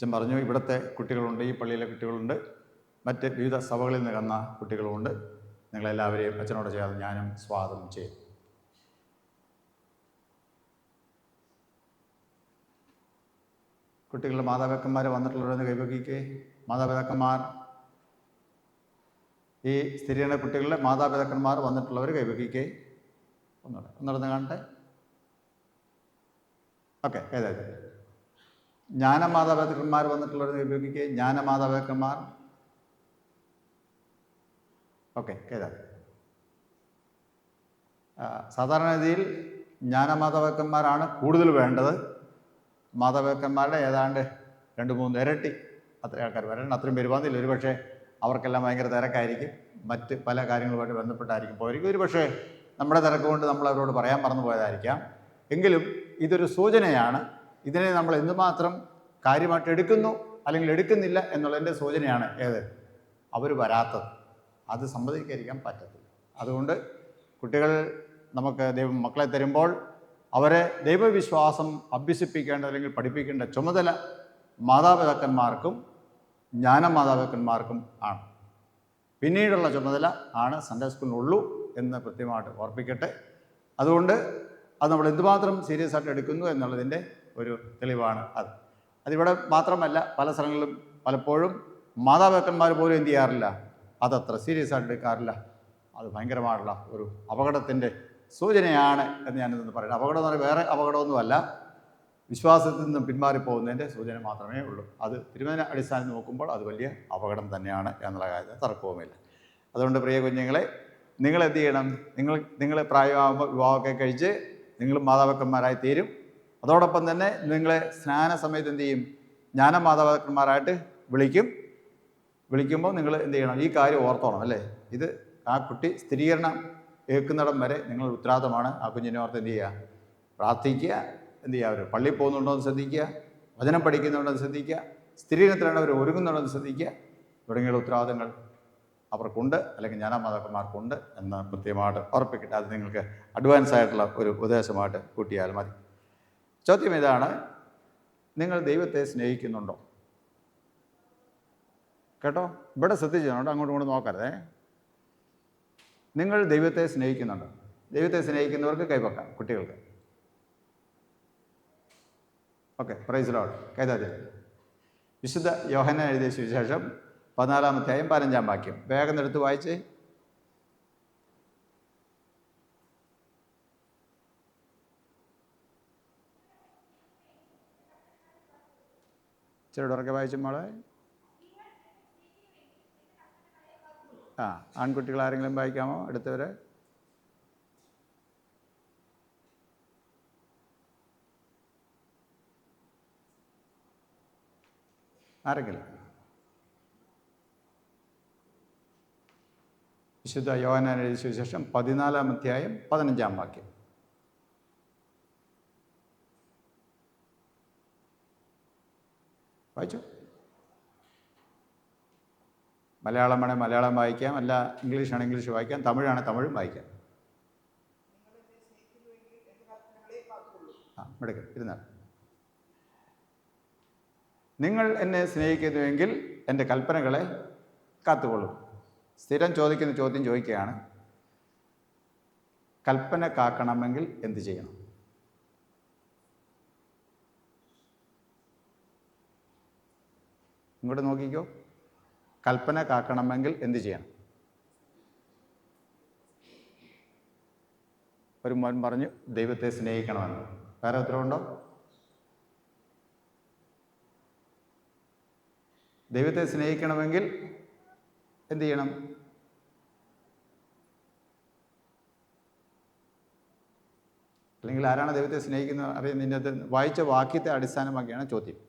അച്ഛൻ പറഞ്ഞു ഇവിടുത്തെ കുട്ടികളുണ്ട്, ഈ പള്ളിയിലെ കുട്ടികളുണ്ട്, മറ്റ് വിവിധ സഭകളിൽ നിന്ന് വന്ന കുട്ടികളുമുണ്ട്. നിങ്ങളെല്ലാവരെയും അച്ഛനോട് ചേർന്ന് ഞാനും സ്വാഗതം ചെയ്യും. കുട്ടികളുടെ മാതാപിതാക്കന്മാർ വന്നിട്ടുള്ളവരെന്ന് കൈവക്കിക്കേ. മാതാപിതാക്കന്മാർ, ഈ സ്ഥിരീകരണ കുട്ടികളുടെ മാതാപിതാക്കന്മാർ വന്നിട്ടുള്ളവർ കൈവക്കിക്കേ. ഒന്നിടന്ന് കാണട്ടെ. ഓക്കെ, ഏതായത് ജ്ഞാന മാതാപിതാക്കന്മാർ വന്നിട്ടുള്ളവർ കൈവക്കിക്കേ. ജ്ഞാന മാതാപിതാക്കന്മാർ. ഓക്കെ, ഏതാ സാധാരണഗതിയിൽ ജ്ഞാനമാതാപിതാക്കന്മാരാണ് കൂടുതൽ വേണ്ടത്. മാതാപിതാക്കന്മാരുടെ ഏതാണ്ട് 2-3 ഇരട്ടി അത്ര ആൾക്കാർ വരണം. അത്രയും വരുവാന്നില്ല. ഒരു പക്ഷേ അവർക്കെല്ലാം ഭയങ്കര തിരക്കായിരിക്കും, മറ്റ് പല കാര്യങ്ങളുമായിട്ട് ബന്ധപ്പെട്ടായിരിക്കും പോയിരിക്കും. ഒരു പക്ഷേ നമ്മുടെ തിരക്ക് കൊണ്ട് നമ്മൾ അവരോട് പറയാൻ മറന്നു പോയതായിരിക്കാം. എങ്കിലും ഇതൊരു സൂചനയാണ്. ഇതിനെ നമ്മൾ എന്തുമാത്രം കാര്യമായിട്ട് എടുക്കുന്നു അല്ലെങ്കിൽ എടുക്കുന്നില്ല എന്നുള്ളതിൻ്റെ സൂചനയാണ് ഏത് അവർ വരാത്തത്. അത് സമ്മതിക്കാതിരിക്കാൻ പറ്റത്തില്ല. അതുകൊണ്ട് കുട്ടികൾ നമുക്ക് ദൈവം മക്കളെ തരുമ്പോൾ അവരെ ദൈവവിശ്വാസം അഭ്യസിപ്പിക്കേണ്ട അല്ലെങ്കിൽ പഠിപ്പിക്കേണ്ട ചുമതല മാതാപിതാക്കന്മാർക്കും ജ്ഞാനമാതാപിതാക്കന്മാർക്കും ആണ്. പിന്നീടുള്ള ചുമതല ആണ് സൺഡേ സ്കൂളിനുള്ളൂ എന്ന് കൃത്യമായിട്ട് ഓർപ്പിക്കട്ടെ. അതുകൊണ്ട് അത് നമ്മൾ എന്തുമാത്രം സീരിയസ് ആയിട്ട് എടുക്കുന്നു എന്നുള്ളതിൻ്റെ ഒരു തെളിവാണ് അത്. അതിവിടെ മാത്രമല്ല, പല സ്ഥലങ്ങളിലും പലപ്പോഴും മാതാപിതാക്കന്മാർ പോലും എന്ത് ചെയ്യാറില്ല, അതത്ര സീരിയസ് ആയിട്ട് എടുക്കാറില്ല. അത് ഭയങ്കരമായിട്ടുള്ള ഒരു അപകടത്തിൻ്റെ സൂചനയാണ് എന്ന് ഞാനിതൊന്ന് പറയുന്നത്. അപകടം എന്ന് പറഞ്ഞാൽ വേറെ അപകടമൊന്നുമല്ല, വിശ്വാസത്തിൽ നിന്നും പിന്മാറിപ്പോകുന്നതിൻ്റെ സൂചന മാത്രമേ ഉള്ളൂ. അത് തിരുമേന അടിസ്ഥാനത്തിൽ നോക്കുമ്പോൾ അത് വലിയ അപകടം തന്നെയാണ് എന്നുള്ള കാര്യത്തിൽ തർക്കവുമില്ല. അതുകൊണ്ട് പ്രിയ കുഞ്ഞുങ്ങളെ, നിങ്ങൾ എന്ത് ചെയ്യണം? നിങ്ങൾ പ്രായമാകുമ്പോൾ വിവാഹമൊക്കെ കഴിച്ച് നിങ്ങൾ മാതാപിതാക്കന്മാരായി തീരും. അതോടൊപ്പം തന്നെ നിങ്ങളെ സ്നാന സമയത്ത് എന്ത് ചെയ്യും? ജ്ഞാന മാതാപിതാക്കന്മാരായിട്ട് വിളിക്കുമ്പോൾ നിങ്ങൾ എന്ത് ചെയ്യണം? ഈ കാര്യം ഓർത്തോണം അല്ലേ. ഇത് ആ കുട്ടി സ്ഥിരീകരണം ഏൽക്കുന്നിടം വരെ നിങ്ങൾ ഉത്തരവാദിത്തമാണ്. ആ കുഞ്ഞിനെ ഓർത്ത് എന്ത് ചെയ്യുക? പ്രാർത്ഥിക്കുക. എന്ത് ചെയ്യുക? അവർ പള്ളിയിൽ പോകുന്നുണ്ടോ എന്ന് ശ്രദ്ധിക്കുക, വചനം പഠിക്കുന്നുണ്ടോ എന്ന് ശ്രദ്ധിക്കുക, സ്ഥിരീകരണത്തിലാണ് അവർ ഒരുങ്ങുന്നുണ്ടോ എന്ന് ശ്രദ്ധിക്കുക. തുടങ്ങിയുള്ള ഉത്തരവാദിത്തങ്ങൾ അവർക്കുണ്ട്, അല്ലെങ്കിൽ ജ്ഞാനമാതാക്കന്മാർക്കുണ്ട് എന്ന് കൃത്യമായിട്ട് ഉറപ്പിക്കട്ടെ. അത് നിങ്ങൾക്ക് അഡ്വാൻസ് ആയിട്ടുള്ള ഒരു ഉപദേശമായിട്ട് കൂട്ടിയാൽ മതി. ചോദ്യം ഇതാണ്: നിങ്ങൾ ദൈവത്തെ സ്നേഹിക്കുന്നുണ്ടോ? കേട്ടോ, ഇവിടെ ശ്രദ്ധിച്ചുകൊണ്ട് അങ്ങോട്ടും ഇങ്ങോട്ടും നോക്കരുതേ. നിങ്ങൾ ദൈവത്തെ സ്നേഹിക്കുന്നുണ്ടോ? ദൈവത്തെ സ്നേഹിക്കുന്നവർക്ക് കൈവക്കാം, കുട്ടികൾക്ക്. Okay, praise lord. കൈതാതി. വിശുദ്ധ യോഹന്നാൻ എഴുതിയ സുവിശേഷം 14-ാം അധ്യായം 15-ാം വാക്യം വേഗം എടുത്ത് വായിച്ച്. ഇച്ചിരി ഉറക്കെ വായിച്ചു മോളെ. ആൺകുട്ടികൾ ആരെങ്കിലും വായിക്കാമോ? അടുത്തവർ. ആരെങ്കിലും? വിശുദ്ധ യോഹന്നാൻ എഴുതിയ സുവിശേഷം 14-ാം അധ്യായം 15-ാം വാക്യം. വായിച്ചു. മലയാളമാണെങ്കിൽ മലയാളം വായിക്കാം, അല്ല ഇംഗ്ലീഷാണ് ഇംഗ്ലീഷ് വായിക്കാം, തമിഴാണ് തമിഴും വായിക്കാം. എടുക്കാം, ഇരുന്നാൽ. നിങ്ങൾ എന്നെ സ്നേഹിക്കുന്നുവെങ്കിൽ എൻ്റെ കൽപ്പനകളെ കാത്തുകൊള്ളും. സ്ഥിരം ചോദിക്കുന്ന ചോദ്യം ചോദിക്കുകയാണ്: കൽപ്പന കാക്കണമെങ്കിൽ എന്ത് ചെയ്യണം? ഇങ്ങോട്ട് നോക്കിക്കോ. കൽപ്പന കാക്കണമെങ്കിൽ എന്ത് ചെയ്യണം? ഒരു മോൻ പറഞ്ഞു ദൈവത്തെ സ്നേഹിക്കണമെന്ന്. വേറെ ഉത്തരവുണ്ടോ? ദൈവത്തെ സ്നേഹിക്കണമെങ്കിൽ എന്ത് ചെയ്യണം? അല്ലെങ്കിൽ ആരാണ് ദൈവത്തെ സ്നേഹിക്കുന്നത് അറിയുന്നതിൻ്റെ വായിച്ച വാക്യത്തെ അടിസ്ഥാനമാക്കിയാണ് ചോദ്യം.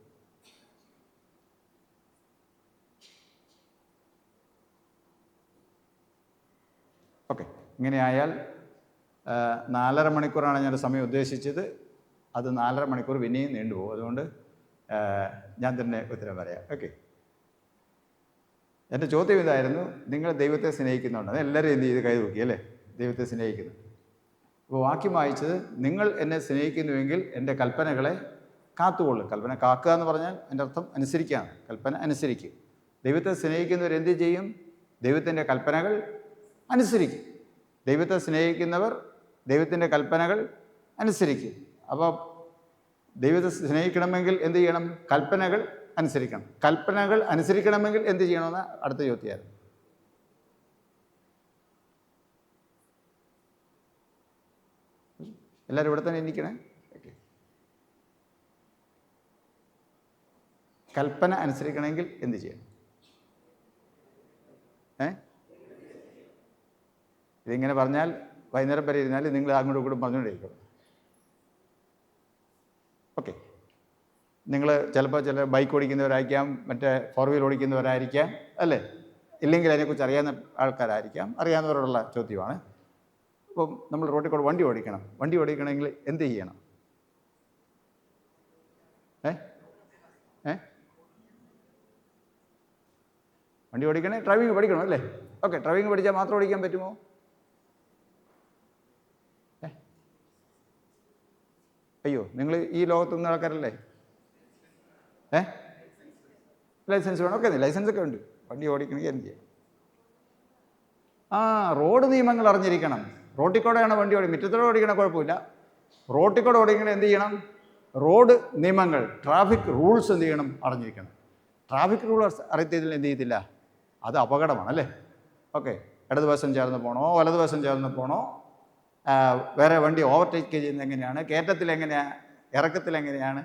ഓക്കെ, ഇങ്ങനെയായാൽ 4.5 മണിക്കൂറാണ് ഞാൻ സമയം ഉദ്ദേശിച്ചത്. അത് 4.5 മണിക്കൂർ പിന്നെയും നീണ്ടുപോകും. അതുകൊണ്ട് ഞാൻ തന്നെ ഉത്തരം പറയാം. ഓക്കെ, എൻ്റെ ചോദ്യം ഇതായിരുന്നു: നിങ്ങൾ ദൈവത്തെ സ്നേഹിക്കുന്നുണ്ട്? അത് എല്ലാവരും എന്ത് ചെയ്ത് കൈ തൂക്കി അല്ലേ, ദൈവത്തെ സ്നേഹിക്കുന്നു. അപ്പോൾ വാക്യം വായിച്ചത്: നിങ്ങൾ എന്നെ സ്നേഹിക്കുന്നുവെങ്കിൽ എൻ്റെ കൽപ്പനകളെ കാത്തുകൊള്ളും. കൽപ്പന കാക്കുക എന്ന് പറഞ്ഞാൽ എൻ്റെ അർത്ഥം അനുസരിക്കുകയാണ്. കൽപ്പന അനുസരിക്കും. ദൈവത്തെ സ്നേഹിക്കുന്നവർ എന്ത് ചെയ്യും? ദൈവത്തിൻ്റെ കൽപ്പനകൾ അനുസരിക്കും. ദൈവത്തെ സ്നേഹിക്കുന്നവർ ദൈവത്തിൻ്റെ കൽപ്പനകൾ അനുസരിക്കും. അപ്പോൾ ദൈവത്തെ സ്നേഹിക്കണമെങ്കിൽ എന്ത് ചെയ്യണം? കൽപ്പനകൾ അനുസരിക്കണം. കൽപ്പനകൾ അനുസരിക്കണമെങ്കിൽ എന്ത് ചെയ്യണമെന്ന് അടുത്ത ചോദ്യമായിരുന്നു. എല്ലാവരും ഇവിടെ തന്നെ ഇരിക്കണേ. ഓക്കെ. കൽപ്പന അനുസരിക്കണമെങ്കിൽ എന്ത് ചെയ്യണം? ഇതിങ്ങനെ പറഞ്ഞാൽ വൈകുന്നേരം വരെ ഇരുന്നാൽ നിങ്ങൾ അങ്ങോട്ടും ഇങ്ങോട്ടും പറഞ്ഞുകൊണ്ടിരിക്കും. ഓക്കെ. നിങ്ങൾ ചിലപ്പോൾ ചില ബൈക്ക് ഓടിക്കുന്നവരായിരിക്കാം, മറ്റേ 4 വീലർ ഓടിക്കുന്നവരായിരിക്കാം, അല്ലേ? ഇല്ലെങ്കിൽ അതിനെക്കുറിച്ച് അറിയാവുന്ന ആൾക്കാരായിരിക്കാം. അറിയാവുന്നവരോടുള്ള ചോദ്യമാണ്. അപ്പം നമ്മൾ റോഡിൽ കൂടെ വണ്ടി ഓടിക്കണം. വണ്ടി ഓടിക്കണമെങ്കിൽ എന്ത് ചെയ്യണം? വണ്ടി ഓടിക്കണേ ഡ്രൈവിംഗ് പഠിക്കണം, അല്ലേ? ഓക്കെ. ഡ്രൈവിംഗ് പഠിച്ചാൽ മാത്രം ഓടിക്കാൻ പറ്റുമോ? അയ്യോ, നിങ്ങൾ ഈ ലോകത്തുനിന്ന് ആൾക്കാരല്ലേ? ലൈസൻസ് വേണം. ഓക്കെ, ലൈസൻസൊക്കെ ഉണ്ട്. വണ്ടി ഓടിക്കണമെങ്കിൽ എന്ത് ചെയ്യണം? റോഡ് നിയമങ്ങൾ അറിഞ്ഞിരിക്കണം. റോട്ടിൽ കൂടെയാണ് വണ്ടി മുറ്റത്തോടെ ഓടിക്കണ കുഴപ്പമില്ല. റോട്ടിൽ കൂടെ ഓടിക്കണ എന്ത് ചെയ്യണം? റോഡ് നിയമങ്ങൾ, ട്രാഫിക് റൂൾസ് എന്ത് ചെയ്യണം? അറിഞ്ഞിരിക്കണം. ട്രാഫിക് റൂൾസ് അറിയത്തില്ല എന്ത് ചെയ്യത്തില്ല? അത് അപകടമാണ്, അല്ലേ? ഓക്കെ. ഇടതുവശം ചേർന്ന് പോകണോ, വലതുവശം ചേർന്ന് പോകണോ, വേറെ വണ്ടി ഓവർടേക്ക് ചെയ്യുന്നത് എങ്ങനെയാണ്, കയറ്റത്തിൽ എങ്ങനെയാണ്, ഇറക്കത്തിൽ എങ്ങനെയാണ്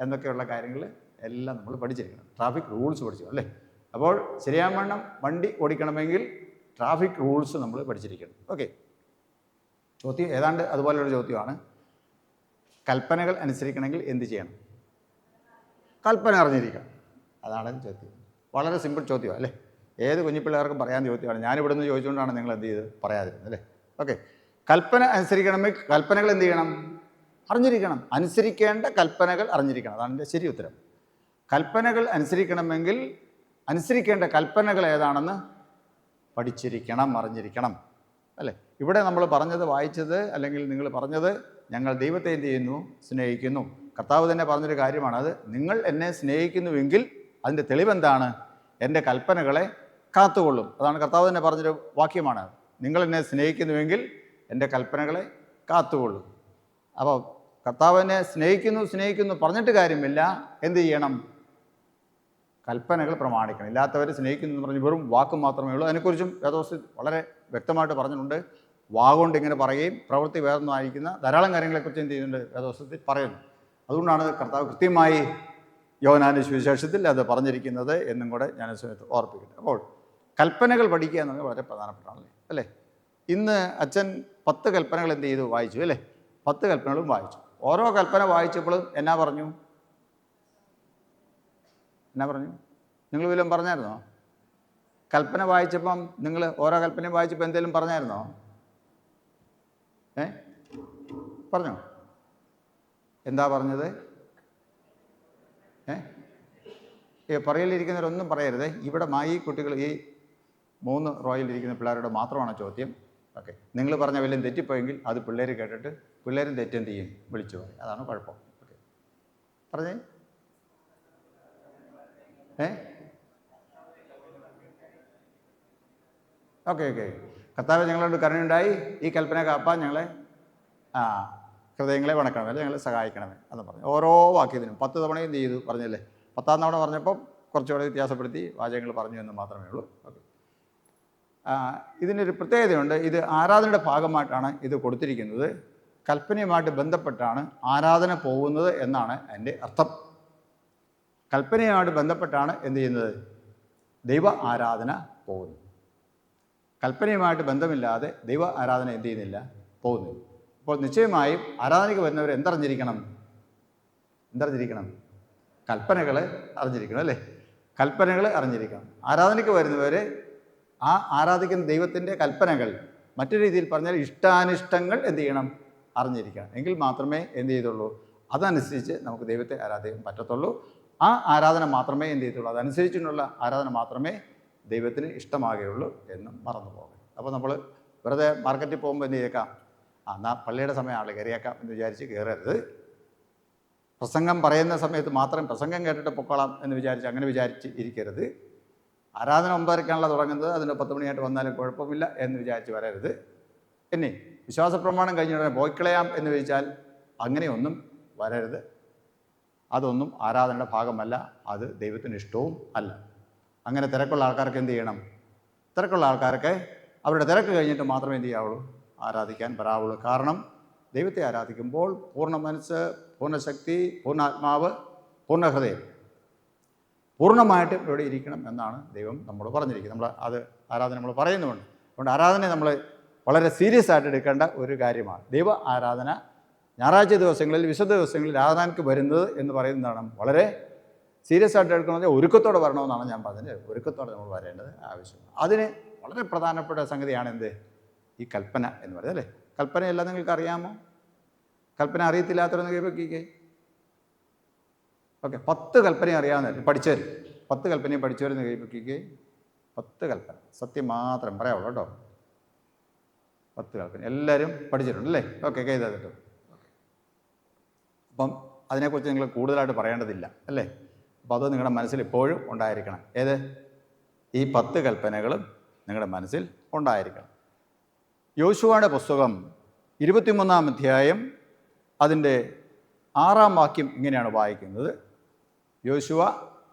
എന്നൊക്കെയുള്ള കാര്യങ്ങൾ എല്ലാം നമ്മൾ പഠിച്ചിരിക്കണം. ട്രാഫിക് റൂൾസ് പഠിച്ചു, അല്ലേ? അപ്പോൾ ശരിയാവണ്ണം വണ്ടി ഓടിക്കണമെങ്കിൽ ട്രാഫിക് റൂൾസ് നമ്മൾ പഠിച്ചിരിക്കണം. ഓക്കെ. ചോദ്യം ഏതാണ്ട് അതുപോലെയുള്ള ചോദ്യമാണ്. കൽപ്പനകൾ അനുസരിക്കണമെങ്കിൽ എന്ത് ചെയ്യണം? കൽപ്പന അറിഞ്ഞിരിക്കണം. അതാണ് ചോദ്യം. വളരെ സിമ്പിൾ ചോദ്യമാണ്, അല്ലേ? ഏത് കുഞ്ഞിപ്പിള്ളേർക്കും പറയാൻ ചോദ്യമാണ്. ഞാനിവിടെ നിന്ന് ചോദിച്ചുകൊണ്ടാണ് നിങ്ങൾ എന്ത് ചെയ്ത് പറയാതിരുന്നത്, അല്ലേ? ഓക്കെ. കൽപ്പന അനുസരിക്കണമെങ്കിൽ കൽപ്പനകൾ എന്ത് ചെയ്യണം? അറിഞ്ഞിരിക്കണം. അനുസരിക്കേണ്ട കൽപ്പനകൾ അറിഞ്ഞിരിക്കണം. അതാണ് എൻ്റെ ശരി ഉത്തരം. കൽപ്പനകൾ അനുസരിക്കണമെങ്കിൽ അനുസരിക്കേണ്ട കൽപ്പനകൾ ഏതാണെന്ന് പഠിച്ചിരിക്കണം, അറിഞ്ഞിരിക്കണം, അല്ലേ? ഇവിടെ നമ്മൾ പറഞ്ഞത്, വായിച്ചത്, അല്ലെങ്കിൽ നിങ്ങൾ പറഞ്ഞത്, ഞങ്ങൾ ദൈവത്തെ എന്ത് ചെയ്യുന്നു? സ്നേഹിക്കുന്നു. കർത്താവ് തന്നെ പറഞ്ഞൊരു കാര്യമാണ് അത്. നിങ്ങൾ എന്നെ സ്നേഹിക്കുന്നുവെങ്കിൽ അതിൻ്റെ തെളിവെന്താണ്? എൻ്റെ കൽപ്പനകളെ കാത്തുകൊള്ളും. അതാണ് കർത്താവ് തന്നെ പറഞ്ഞൊരു വാക്യമാണ്. നിങ്ങൾ എന്നെ സ്നേഹിക്കുന്നുവെങ്കിൽ എൻ്റെ കൽപ്പനകളെ കാത്തുകൊള്ളും. അപ്പോൾ കർത്താവിനെ സ്നേഹിക്കുന്നു പറഞ്ഞിട്ട് കാര്യമില്ല. എന്ത് ചെയ്യണം? കൽപ്പനകൾ പ്രമാണിക്കണം. ഇല്ലാത്തവർ സ്നേഹിക്കുന്നു എന്ന് പറഞ്ഞ് വെറും വാക്ക് മാത്രമേ ഉള്ളൂ. അതിനെക്കുറിച്ചും വേദോസ്തത്തിൽ വളരെ വ്യക്തമായിട്ട് പറഞ്ഞിട്ടുണ്ട്. വാഗുകൊണ്ട് ഇങ്ങനെ പറയുകയും പ്രവൃത്തി വേറൊന്നായിരിക്കുന്ന ധാരാളം കാര്യങ്ങളെക്കുറിച്ച് എന്ത് ചെയ്യുന്നുണ്ട്? വേദോസ്തത്തിൽ പറയുന്നു. അതുകൊണ്ടാണ് കർത്താവ് കൃത്യമായി യോഹന്നാന്റെ സുവിശേഷത്തിൽ അത് പറഞ്ഞിരിക്കുന്നത് എന്നും കൂടെ ഞാൻ ഓർപ്പിക്കട്ടെ. അപ്പോൾ കൽപ്പനകൾ പഠിക്കുക എന്നത് വളരെ പ്രധാനപ്പെട്ടാണല്ലേ, അല്ലേ? ഇന്ന് അച്ഛൻ 10 കൽപ്പനകൾ എന്ത് ചെയ്തു? വായിച്ചു, അല്ലേ? 10 കൽപ്പനകളും വായിച്ചു. ഓരോ കൽപ്പന വായിച്ചപ്പോഴും എന്നാ പറഞ്ഞു? നിങ്ങൾ വല്ലതും പറഞ്ഞായിരുന്നോ? കൽപ്പന വായിച്ചപ്പം നിങ്ങൾ ഓരോ കൽപ്പനയും വായിച്ചപ്പോൾ എന്തെങ്കിലും പറഞ്ഞായിരുന്നോ? പറഞ്ഞോ? എന്താ പറഞ്ഞത്? പറയലിരിക്കുന്നവരൊന്നും പറയരുത്. ഇവിടെ ഈ കുട്ടികൾ, ഈ 3 റോയിലിരിക്കുന്ന പിള്ളേരോട് മാത്രമാണ് ചോദ്യം. ഓക്കെ. നിങ്ങൾ പറഞ്ഞ വല്ലതും തെറ്റിപ്പോയെങ്കിൽ അത് പിള്ളേർ കേട്ടിട്ട് പിള്ളേരും തെറ്റെന്ത് ചെയ്യും? വിളിച്ചു പറയും. അതാണ് കുഴപ്പം. ഓക്കെ, പറഞ്ഞേ. ഓക്കെ. കർത്താവ് ഞങ്ങളോട് കരുണയുണ്ടായി, ഈ കൽപ്പന കാപ്പാൻ ഞങ്ങളെ ഹൃദയങ്ങളെ വണക്കണമേ, അല്ലെ ഞങ്ങളെ സഹായിക്കണമേ എന്ന് പറഞ്ഞു. ഓരോ വാക്യത്തിനും 10 തവണ എന്ത് ചെയ്തു? പറഞ്ഞല്ലേ? 10ാം തവണ പറഞ്ഞപ്പം കുറച്ചുകൂടെ വ്യത്യാസപ്പെടുത്തി വാചകങ്ങൾ പറഞ്ഞു എന്ന് മാത്രമേ ഉള്ളൂ. ഓക്കെ. ഇതിനൊരു പ്രത്യേകതയുണ്ട്. ഇത് ആരാധനയുടെ ഭാഗമായിട്ടാണ് ഇത് കൊടുത്തിരിക്കുന്നത്. കൽപ്പനയുമായിട്ട് ബന്ധപ്പെട്ടാണ് ആരാധന പോകുന്നത് എന്നാണ് എൻ്റെ അർത്ഥം. കൽപ്പനയുമായിട്ട് ബന്ധപ്പെട്ടാണ് എന്ത് ചെയ്യുന്നത്? ദൈവ ആരാധന പോകുന്നത്. കൽപ്പനയുമായിട്ട് ബന്ധമില്ലാതെ ദൈവ ആരാധന എന്ത് ചെയ്യുന്നില്ല? പോകുന്നില്ല. അപ്പോൾ നിശ്ചയമായും ആരാധനയ്ക്ക് വരുന്നവർ എന്തറിഞ്ഞിരിക്കണം? കൽപ്പനകൾ അറിഞ്ഞിരിക്കണം, അല്ലേ? കൽപ്പനകൾ അറിഞ്ഞിരിക്കണം. ആരാധനയ്ക്ക് വരുന്നവർ ആ ആരാധിക്കുന്ന ദൈവത്തിൻ്റെ കൽപ്പനകൾ, മറ്റൊരു രീതിയിൽ പറഞ്ഞാൽ ഇഷ്ടാനിഷ്ടങ്ങൾ എന്ത് ചെയ്യണം? അറിഞ്ഞിരിക്കണം. എങ്കിൽ മാത്രമേ എന്ത് ചെയ്തുള്ളൂ? അതനുസരിച്ച് നമുക്ക് ദൈവത്തെ ആരാധിക്കാൻ പറ്റത്തുള്ളൂ. ആ ആരാധന മാത്രമേ എന്ത് ചെയ്യത്തുള്ളൂ? അതനുസരിച്ചുള്ള ആരാധന മാത്രമേ ദൈവത്തിന് ഇഷ്ടമാകുകയുള്ളൂ എന്നും മറന്നു പോകണം. അപ്പോൾ നമ്മൾ വെറുതെ മാർക്കറ്റിൽ പോകുമ്പോൾ എന്ത് ചെയ്തേക്കാം? എന്നാൽ പള്ളിയുടെ സമയമാണല്ലോ, കയറിയേക്കാം എന്ന് വിചാരിച്ച് കയറരുത്. പ്രസംഗം പറയുന്ന സമയത്ത് മാത്രം പ്രസംഗം കേട്ടിട്ട് പൊക്കോളാം എന്ന് അങ്ങനെ വിചാരിച്ച് ഇരിക്കരുത്. ആരാധന 9:30 തുടങ്ങുന്നത്, അതിന് 10 മണിയായിട്ട് വന്നാലും കുഴപ്പമില്ല എന്ന് വിചാരിച്ച് വരരുത്. പിന്നെ വിശ്വാസ പ്രമാണം കഴിഞ്ഞ ഉടനെ പോയിക്കളയാം എന്ന് ചോദിച്ചാൽ അങ്ങനെയൊന്നും വരരുത്. അതൊന്നും ആരാധനയുടെ ഭാഗമല്ല, അത് ദൈവത്തിന് ഇഷ്ടവും അല്ല. അങ്ങനെ തിരക്കുള്ള ആൾക്കാർക്ക് എന്ത് ചെയ്യണം? തിരക്കുള്ള ആൾക്കാർക്ക് അവരുടെ തിരക്ക് കഴിഞ്ഞിട്ട് മാത്രമേ എന്ത് ചെയ്യാവുള്ളൂ? ആരാധിക്കാൻ വരാവുള്ളൂ. കാരണം ദൈവത്തെ ആരാധിക്കുമ്പോൾ പൂർണ്ണ മനസ്സ്, പൂർണ്ണ ശക്തി, പൂർണ്ണ ആത്മാവ്, പൂർണ്ണ ഹൃദയം പൂർണ്ണമായിട്ടും ഇവിടെ ഇരിക്കണം എന്നാണ് ദൈവം നമ്മോട് പറഞ്ഞിരിക്കുന്നത്. അത് ആരാധന നമ്മൾ പറയുന്നുമുണ്ട്. അതുകൊണ്ട് ആരാധനയെ നമ്മൾ വളരെ സീരിയസ് ആയിട്ട് എടുക്കേണ്ട ഒരു കാര്യമാണ്. ദൈവ ആരാധന ഞായറാഴ്ച ദിവസങ്ങളിൽ, വിശുദ്ധ ദിവസങ്ങളിൽ ആരാധനയ്ക്ക് വരുന്നത് എന്ന് പറയുന്നതാണ് വളരെ സീരിയസ് ആയിട്ട് എടുക്കണമെന്ന്, ഒരുക്കത്തോടെ വരണമെന്നാണ് ഞാൻ പറഞ്ഞത്. ഒരുക്കത്തോടെ നമ്മൾ വരേണ്ടത് ആവശ്യമാണ്. അതിന് വളരെ പ്രധാനപ്പെട്ട സംഗതിയാണ് എന്ത്? ഈ കൽപ്പന എന്ന് പറയുന്നത്, അല്ലേ? കൽപ്പനയെല്ലാം നിങ്ങൾക്ക് അറിയാമോ? കൽപ്പന അറിയത്തില്ലാത്തവരെന്ന് കൈവയ്ക്കേ. ഓക്കെ, 10 കൽപ്പനയും അറിയാവുന്ന പഠിച്ചവർ, 10 കൽപ്പനയും പഠിച്ചവരെന്ന് കൈവയ്ക്കേ. 10 കൽപ്പന സത്യം മാത്രം പറയാവുള്ളൂ കേട്ടോ. 10 കൽപ്പന എല്ലാവരും പഠിച്ചിട്ടുണ്ട് അല്ലേ? ഓക്കെ, കൈതാതിട്ടോ. അപ്പം അതിനെക്കുറിച്ച് നിങ്ങൾ കൂടുതലായിട്ട് പറയേണ്ടതില്ല അല്ലേ? അപ്പോൾ അത് നിങ്ങളുടെ മനസ്സിൽ എപ്പോഴും ഉണ്ടായിരിക്കണം. ഏത്? ഈ 10 കൽപ്പനകളും നിങ്ങളുടെ മനസ്സിൽ ഉണ്ടായിരിക്കണം. യോശുവയുടെ പുസ്തകം 23-ാം അധ്യായം അതിൻ്റെ 6-ാം വാക്യം ഇങ്ങനെയാണ് വായിക്കുന്നത്. യോശുവ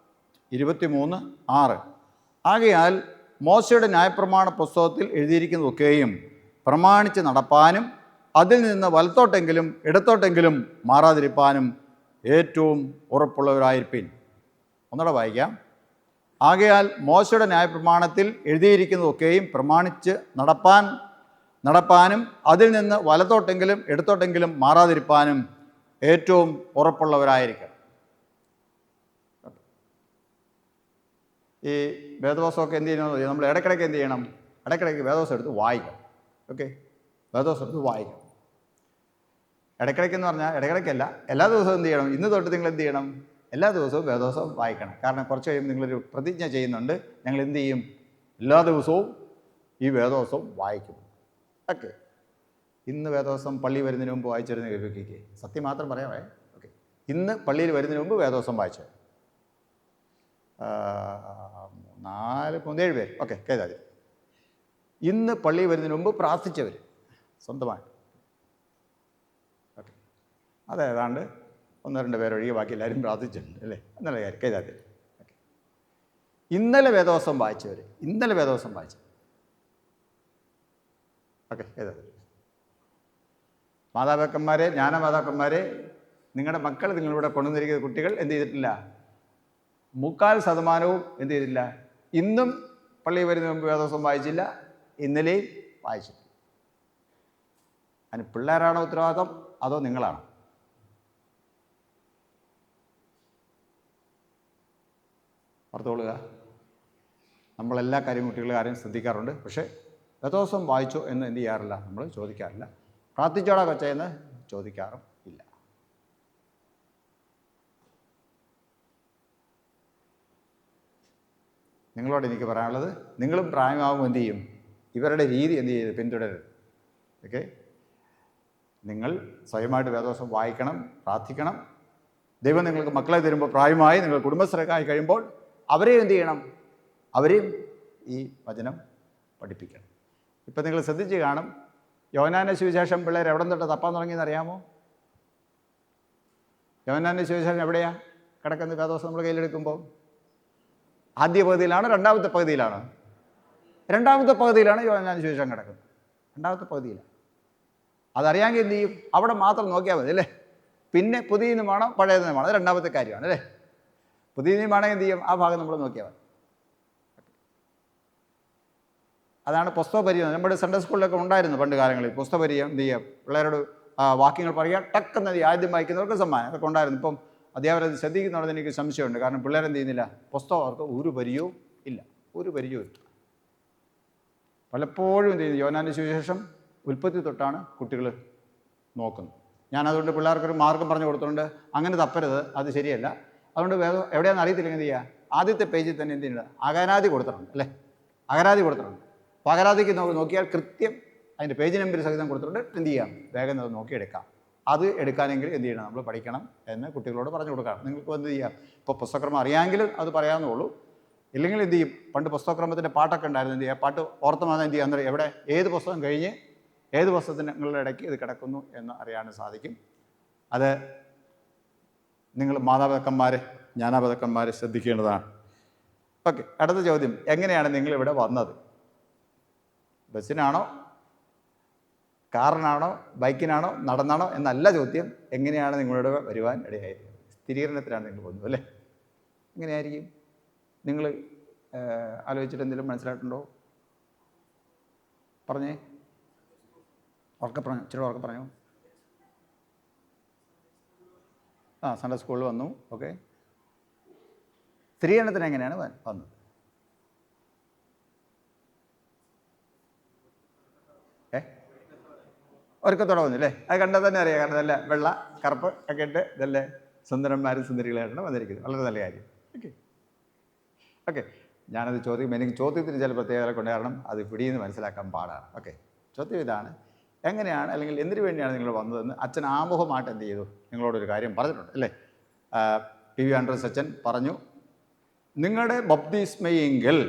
23:6. ആകയാൽ മോശയുടെ ന്യായപ്രമാണ പുസ്തകത്തിൽ എഴുതിയിരിക്കുന്നതൊക്കെയും പ്രമാണിച്ച് നടപ്പാനും അതിൽ നിന്ന് വലത്തോട്ടെങ്കിലും ഇടത്തോട്ടെങ്കിലും മാറാതിരിപ്പാനും ഏറ്റവും ഉറപ്പുള്ളവരായിരിപ്പിൻ. ഒന്നുകൂടെ വായിക്കാം. ആകയാൽ മോശയുടെ ന്യായപ്രമാണത്തിൽ എഴുതിയിരിക്കുന്നതൊക്കെയും പ്രമാണിച്ച് നടപ്പാനും അതിൽ നിന്ന് വലത്തോട്ടെങ്കിലും ഇടത്തോട്ടെങ്കിലും മാറാതിരിപ്പാനും ഏറ്റവും ഉറപ്പുള്ളവരായിരിക്കണം. ഈ വേദവസമൊക്കെ എന്ത് ചെയ്യണമെന്ന് നമ്മൾ ഇടയ്ക്കിടയ്ക്ക് എന്ത് ചെയ്യണം? ഇടയ്ക്കിടയ്ക്ക് വേദവസം എടുത്ത് വായിക്കണം. ഓക്കെ, വേദവസം എടുത്ത് വായിക്കണം. ഇടയ്ക്കിടയ്ക്കെന്ന് പറഞ്ഞാൽ ഇടയ്ക്കിടയ്ക്കല്ല, എല്ലാ ദിവസവും എന്ത് ചെയ്യണം? ഇന്ന് തൊട്ട് നിങ്ങൾ എന്ത് ചെയ്യണം? എല്ലാ ദിവസവും വേദവസം വായിക്കണം. കാരണം കുറച്ച് കഴിയുമ്പോൾ നിങ്ങളൊരു പ്രതിജ്ഞ ചെയ്യുന്നുണ്ട്, ഞങ്ങൾ എന്ത് ചെയ്യും? എല്ലാ ദിവസവും ഈ വേദവസവും വായിക്കും. ഓക്കെ, ഇന്ന് വേദവസം പള്ളി വരുന്നതിന് മുമ്പ് വായിച്ചിരുന്ന കേൾപ്പിക്കേ. സത്യം മാത്രം പറയാമേ. ഓക്കെ, ഇന്ന് പള്ളിയിൽ വരുന്നതിന് മുമ്പ് വേദവസം വായിച്ചു 7 പേര്. ഓക്കെ, കേൾക്കാതെ. ഇന്ന് പള്ളിയിൽ വരുന്നതിന് മുമ്പ് പ്രാർത്ഥിച്ചവർ സ്വന്തമായി. ഓക്കെ, അതേതാണ്ട് 1-2 പേരൊഴികെ ബാക്കി എല്ലാവരും പ്രാർത്ഥിച്ചിട്ടുണ്ട് അല്ലേ? എന്നുള്ള കാര്യം കേൾക്കാതെ. ഓക്കെ, ഇന്നലെ വേദവസം വായിച്ചവർ, ഇന്നലെ വേദവസം വായിച്ചു. ഓക്കെ, കേൾക്കാതെ. മാതാപിതാക്കന്മാരെ, ജ്ഞാനമാതാക്കന്മാരെ, നിങ്ങളുടെ മക്കൾ നിങ്ങളിവിടെ കൊണ്ടുവന്നിരിക്കുന്ന കുട്ടികൾ എന്ത് ചെയ്തിട്ടില്ല? 3/4% എന്ത് ചെയ്തിട്ടില്ല? ഇന്നും പള്ളിയിൽ വരുന്ന മുമ്പ് വേദവസം വായിച്ചില്ല, ഇന്നലെയും വായിച്ചില്ല. അതിന് പിള്ളേരാണോ ഉത്തരവാദിത്വം അതോ നിങ്ങളാണോ? ഓർത്തുകൊള്ളുക, നമ്മളെല്ലാ കാര്യം കുട്ടികളുടെ കാര്യം ശ്രദ്ധിക്കാറുണ്ട്. പക്ഷേ വേദവസം വായിച്ചോ എന്ന് എന്ത് ചെയ്യാറില്ല, നമ്മൾ ചോദിക്കാറില്ല. പ്രാർത്ഥിച്ചോടാ കൊച്ചയെന്ന് ചോദിക്കാറും ഇല്ല. നിങ്ങളോട് എനിക്ക് പറയാനുള്ളത്, നിങ്ങളും പ്രായമാകുമ്പോൾ എന്ത് ചെയ്യും? ഇവരുടെ രീതി എന്ത് ചെയ്ത് പിന്തുടരുത്. ഓക്കെ, നിങ്ങൾ സ്വയമായിട്ട് വേദവസം വായിക്കണം, പ്രാർത്ഥിക്കണം. ദൈവം നിങ്ങൾക്ക് മക്കളെ തരുമ്പോൾ പ്രായമായി നിങ്ങൾ കുടുംബസ്ഥരായി കഴിയുമ്പോൾ അവരെയും എന്ത് ചെയ്യണം? അവരെയും ഈ വചനം പഠിപ്പിക്കണം. ഇപ്പം നിങ്ങൾ ശ്രദ്ധിച്ച് കാണും, യോഹന്നാന്റെ സുവിശേഷം പിള്ളേർ എവിടെ തൊട്ട് തപ്പാൻ തുടങ്ങിയെന്ന് അറിയാമോ? യോഹന്നാന്റെ സുവിശേഷം എവിടെയാണ് കിടക്കുന്നത്? വേദവസം നമ്മൾ കയ്യിലെടുക്കുമ്പോൾ ആദ്യ പകുതിയിലാണ്, രണ്ടാമത്തെ പകുതിയിലാണ്? രണ്ടാമത്തെ പകുതിയിലാണ് യോഹന്നാന്റെ സുവിശേഷം കിടക്കുന്നത്. രണ്ടാമത്തെ പകുതിയിലാണ്. അതറിയാമെങ്കിൽ എന്ത് ചെയ്യും? അവിടെ മാത്രം നോക്കിയാൽ മതി അല്ലേ? പിന്നെ പുതിയ നിയമമാണോ പഴയ നിയമമാണോ? അത് രണ്ടാമത്തെ കാര്യമാണ് അല്ലേ? പുതിയ നിയമമാണെങ്കിൽ എന്ത് ചെയ്യും? ആ ഭാഗം നമ്മൾ നോക്കിയാൽ മതി. അതാണ് പുസ്തകപരിചയം. നമ്മുടെ സൺഡേ സ്കൂളിലൊക്കെ ഉണ്ടായിരുന്നു പണ്ട് കാലങ്ങളിൽ. പുസ്തകപരിചയം എന്ത് ചെയ്യുക? പിള്ളേരോട് വാക്യങ്ങൾ പറയുക, ടക്കെന്ന് ആദ്യം വായിക്കുന്നവർക്ക് സമ്മാനം അതൊക്കെ ഉണ്ടായിരുന്നു. ഇപ്പം അധ്യാപകർ ശ്രദ്ധിക്കുന്നുണ്ടെന്ന് എനിക്ക് സംശയമുണ്ട്. കാരണം പിള്ളേരെന്ത് ചെയ്യുന്നില്ല? പുസ്തകം അവർക്ക് ഒരു പരിചയവും ഇല്ല, ഒരു പരിചയവും ഇല്ല. പലപ്പോഴും എന്ത് ചെയ്യുന്നു? യോഹന്നാന്റെ സുവിശേഷം ഉൽപ്പത്തി തൊട്ടാണ് കുട്ടികൾ നോക്കുന്നത്. ഞാനതുകൊണ്ട് പിള്ളേർക്കൊരു മാർഗം പറഞ്ഞു കൊടുത്തിട്ടുണ്ട്, അങ്ങനെ തപ്പരുത്, അത് ശരിയല്ല. അതുകൊണ്ട് എവിടെയാണെന്ന് അറിയത്തില്ലെങ്കിൽ എന്ത് ചെയ്യുക? ആദ്യത്തെ പേജിൽ തന്നെ എന്ത് ചെയ്യുന്നത്? അകരാതി കൊടുത്തിട്ടുണ്ട് അല്ലേ? അകരാതി കൊടുത്തിട്ടുണ്ട്. അപ്പോൾ അകരാതിക്ക് നോക്കിയാൽ കൃത്യം അതിൻ്റെ പേജ് നമ്പർ സഹിതം കൊടുത്തിട്ടുണ്ട്. എന്ത് ചെയ്യാം? വേഗം അത് നോക്കിയെടുക്കാം. അത് എടുക്കാനെങ്കിൽ എന്ത് ചെയ്യണം, നമ്മൾ പഠിക്കണം എന്ന് കുട്ടികളോട് പറഞ്ഞു കൊടുക്കണം. നിങ്ങൾക്ക് എന്ത് ചെയ്യാം, ഇപ്പോൾ പുസ്തകക്രമം അറിയാമെങ്കിലും അത് പറയാവുന്നുള്ളൂ. ഇല്ലെങ്കിൽ എന്ത് ചെയ്യും, പണ്ട് പുസ്തകക്രമത്തിൻ്റെ പാട്ടൊക്കെ ഉണ്ടായിരുന്നു, എന്ത് ചെയ്യുക, പാട്ട് ഓർത്ത് മാത്രം എന്ത് ചെയ്യുക, അന്നേരം എവിടെ ഏത് പുസ്തകം കഴിഞ്ഞ് ഏത് പുസ്തകത്തിൻ്റെ ഇടയ്ക്ക് ഇത് കിടക്കുന്നു എന്ന് അറിയാനും സാധിക്കും. അത് നിങ്ങൾ മാതാപിതാക്കന്മാർ, ജ്ഞാനപിതാക്കന്മാർ ശ്രദ്ധിക്കേണ്ടതാണ്. ഓക്കെ, അടുത്ത ചോദ്യം, എങ്ങനെയാണ് നിങ്ങളിവിടെ വന്നത്? ബസ്സിനാണോ, കാറിനാണോ, ബൈക്കിനാണോ, നടന്നാണോ എന്നല്ല ചോദ്യം. എങ്ങനെയാണ് നിങ്ങളിവിടെ വരുവാൻ ഇടയായത്? സ്ഥിരീകരണത്തിലാണ് നിങ്ങൾ പോകുന്നത് അല്ലേ? എങ്ങനെയായിരിക്കും? നിങ്ങൾ ആലോചിച്ചിട്ട് എന്തെങ്കിലും മനസ്സിലായിട്ടുണ്ടോ? പറഞ്ഞേ, ഉറക്കെ പറഞ്ഞു, ഇച്ചിരി ഉറക്കെ പറഞ്ഞു. സൺഡേ സ്കൂളിൽ വന്നു. ഓക്കെ, സ്ഥിരീകരണത്തിന് എങ്ങനെയാണ് വന്നത്? ഒരുക്കത്തോടെ വന്നില്ലേ? അത് കണ്ടാൽ തന്നെ അറിയാം, കാരണം ഇതല്ല വെള്ള കറുപ്പ് ഒക്കെ ഇട്ട് ഇതല്ലേ സുന്ദരന്മാരും സുന്ദരികളായിട്ടാണ് വന്നിരിക്കുന്നത്. വളരെ നല്ല കാര്യം. ഓക്കെ ഓക്കെ, ഞാനത് എനിക്ക് ചോദ്യത്തിന് ചില പ്രത്യേകതകളൊക്കെ ഉണ്ട്, കാരണം അത് പിടിയെന്ന് മനസ്സിലാക്കാൻ പാടാണ്. ഓക്കെ, ചോദ്യം ഇതാണ്, എങ്ങനെയാണ് അല്ലെങ്കിൽ എന്തിനു വേണ്ടിയാണ് നിങ്ങൾ വന്നതെന്ന് അച്ഛൻ ആമുഖമായിട്ട് എന്ത് ചെയ്തു, നിങ്ങളോടൊരു കാര്യം പറഞ്ഞിട്ടുണ്ട് അല്ലേ? PV ആൻഡ്രൂസ് അച്ഛൻ പറഞ്ഞു, നിങ്ങളുടെ ബപ്തിസ്മയെങ്കിൽ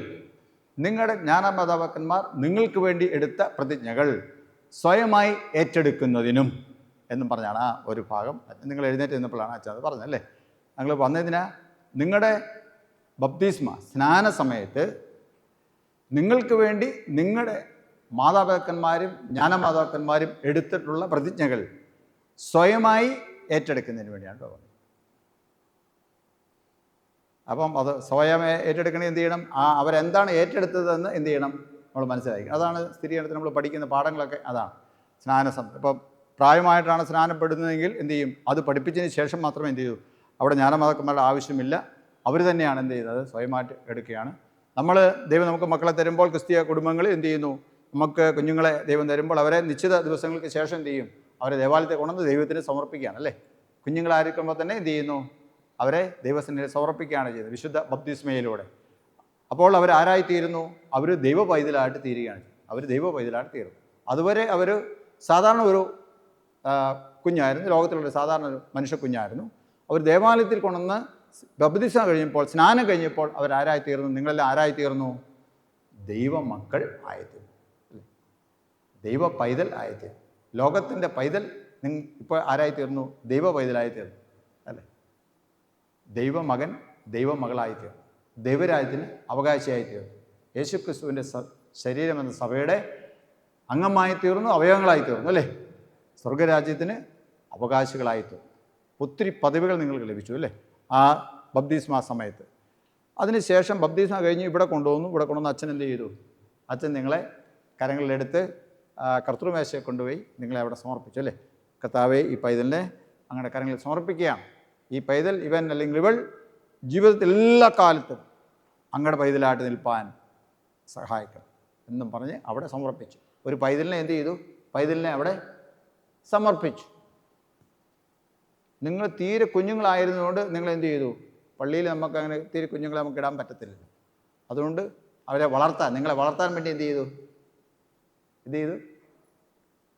നിങ്ങളുടെ ജ്ഞാനമാതാപിതാക്കന്മാർ നിങ്ങൾക്ക് വേണ്ടി എടുത്ത പ്രതിജ്ഞകൾ സ്വയമായി ഏറ്റെടുക്കുന്നതിനും എന്നും പറഞ്ഞാണ് ആ ഒരു ഭാഗം. നിങ്ങൾ എഴുന്നേറ്റ് നിന്നപ്പോഴാണ് അച്ഛൻ അത് പറഞ്ഞല്ലേ. നിങ്ങൾ വന്നതിനാ, നിങ്ങളുടെ ബപ്തിസ്മ സ്നാന സമയത്ത് നിങ്ങൾക്ക് വേണ്ടി നിങ്ങളുടെ മാതാപിതാക്കന്മാരും ജ്ഞാനമാതാക്കന്മാരും എടുത്തിട്ടുള്ള പ്രതിജ്ഞകൾ സ്വയമായി ഏറ്റെടുക്കുന്നതിന് വേണ്ടിയാണ് പറഞ്ഞത്. അപ്പം അത് സ്വയം ഏറ്റെടുക്കണേ എന്ത് ചെയ്യണം, അവരെന്താണ് ഏറ്റെടുത്തതെന്ന് എന്ത് ചെയ്യണം, നമ്മൾ മനസ്സിലാക്കണം. അതാണ് സ്ഥിരീകരണത്തിൽ നമ്മൾ പഠിക്കുന്ന പാഠങ്ങളൊക്കെ അതാണ്. ഇപ്പം പ്രായമായിട്ടാണ് സ്നാനപ്പെടുന്നതെങ്കിൽ എന്ത് ചെയ്യും, അത് പഠിപ്പിച്ചതിന് ശേഷം മാത്രമേ എന്ത് ചെയ്യൂ, അവിടെ ജ്ഞാനമാതാക്കന്മാരുടെ ആവശ്യമില്ല, അവർ തന്നെയാണ് എന്ത് ചെയ്യുന്നത്, സ്വയമായിട്ട് എടുക്കുകയാണ്. ദൈവം നമുക്ക് മക്കളെ തരുമ്പോൾ, ക്രിസ്തീയ കുടുംബങ്ങളിൽ എന്ത് ചെയ്യുന്നു, നമുക്ക് കുഞ്ഞുങ്ങളെ ദൈവം തരുമ്പോൾ അവരെ നിശ്ചിത ദിവസങ്ങൾക്ക് ശേഷം എന്ത് ചെയ്യും, അവരെ ദേവാലയത്തെ കൊണ്ടുവന്ന് ദൈവത്തിന് സമർപ്പിക്കുകയാണ് അല്ലേ? കുഞ്ഞുങ്ങളായിരിക്കുമ്പോൾ തന്നെ എന്ത് ചെയ്യുന്നു, അവരെ ദൈവസന്നിധിയിൽ സമർപ്പിക്കുകയാണ് ചെയ്യുന്നത് വിശുദ്ധ ബപ്തിസ്മയിലൂടെ. അപ്പോൾ അവരാരായിത്തീരുന്നു, അവർ ദൈവ പൈതലായിട്ട് തീരുകയാണ്. അവർ ദൈവ പൈതലായിട്ട് തീരും. അതുവരെ അവർ സാധാരണ ഒരു കുഞ്ഞായിരുന്നു, ലോകത്തിലുള്ള സാധാരണ ഒരു മനുഷ്യ കുഞ്ഞായിരുന്നു. അവർ ദേവാലയത്തിൽ കൊണ്ടുവന്ന് ബപ്തിസ്മ കഴിഞ്ഞപ്പോൾ, സ്നാനം കഴിഞ്ഞപ്പോൾ അവരാരായിത്തീർന്നു, നിങ്ങളെല്ലാം ആരായിത്തീർന്നു, ദൈവമക്കൾ ആയിത്തീർന്നു, ദൈവ പൈതൽ ആയിത്തീർന്നു. ലോകത്തിൻ്റെ പൈതൽ ഇപ്പോൾ ആരായിത്തീർന്നു, ദൈവ പൈതലായിത്തീർന്നു അല്ലേ? ദൈവമകൻ ദൈവമകളായിത്തീർന്നു, ദൈവരാജ്യത്തിന് അവകാശിയായിത്തീർന്നു, യേശുക്രിസ്തുവിൻ്റെ ശരീരമെന്ന സഭയുടെ അംഗമായിത്തീർന്നു, അവയവങ്ങളായിത്തീർന്നു അല്ലേ? സ്വർഗരാജ്യത്തിന് അവകാശികളായിത്തീർന്നു. ഒത്തിരി പദവികൾ നിങ്ങൾക്ക് ലഭിച്ചു അല്ലേ ആ ബപ്തിസ്മ സമയത്ത്. അതിനുശേഷം ബപ്തിസ്മ കഴിഞ്ഞ് ഇവിടെ കൊണ്ടുവന്നു. ഇവിടെ കൊണ്ടുവന്ന് അച്ഛൻ എന്ത് ചെയ്തു, അച്ഛൻ നിങ്ങളെ കരങ്ങളിലെടുത്ത് കർത്തൃമേശയെ കൊണ്ടുപോയി നിങ്ങളെ അവിടെ സമർപ്പിച്ചു അല്ലേ? കർത്താവേ, ഈ പൈതലിനെ അങ്ങനെ കരങ്ങളിൽ സമർപ്പിക്കുകയാണ്. ഈ പൈതൽ, ഇവൻ അല്ലെങ്കിൽ ഇവൾ ജീവിതത്തിൽ എല്ലാ കാലത്തും അങ്ങയുടെ പൈതലായിട്ട് നിൽപ്പാൻ സഹായിക്കണം എന്നും പറഞ്ഞ് അവിടെ സമർപ്പിച്ചു. ഒരു പൈതലിനെ എന്ത് ചെയ്തു, പൈതലിനെ അവിടെ സമർപ്പിച്ചു. നിങ്ങൾ തീരെ കുഞ്ഞുങ്ങളായിരുന്നതുകൊണ്ട് നിങ്ങൾ എന്ത് ചെയ്തു, പള്ളിയിൽ നമുക്ക് അങ്ങനെ തീരെ കുഞ്ഞുങ്ങളെ നമുക്ക് ഇടാൻ പറ്റത്തില്ലല്ലോ. അതുകൊണ്ട് അവരെ നിങ്ങളെ വളർത്താൻ വേണ്ടി എന്ത് ചെയ്തു,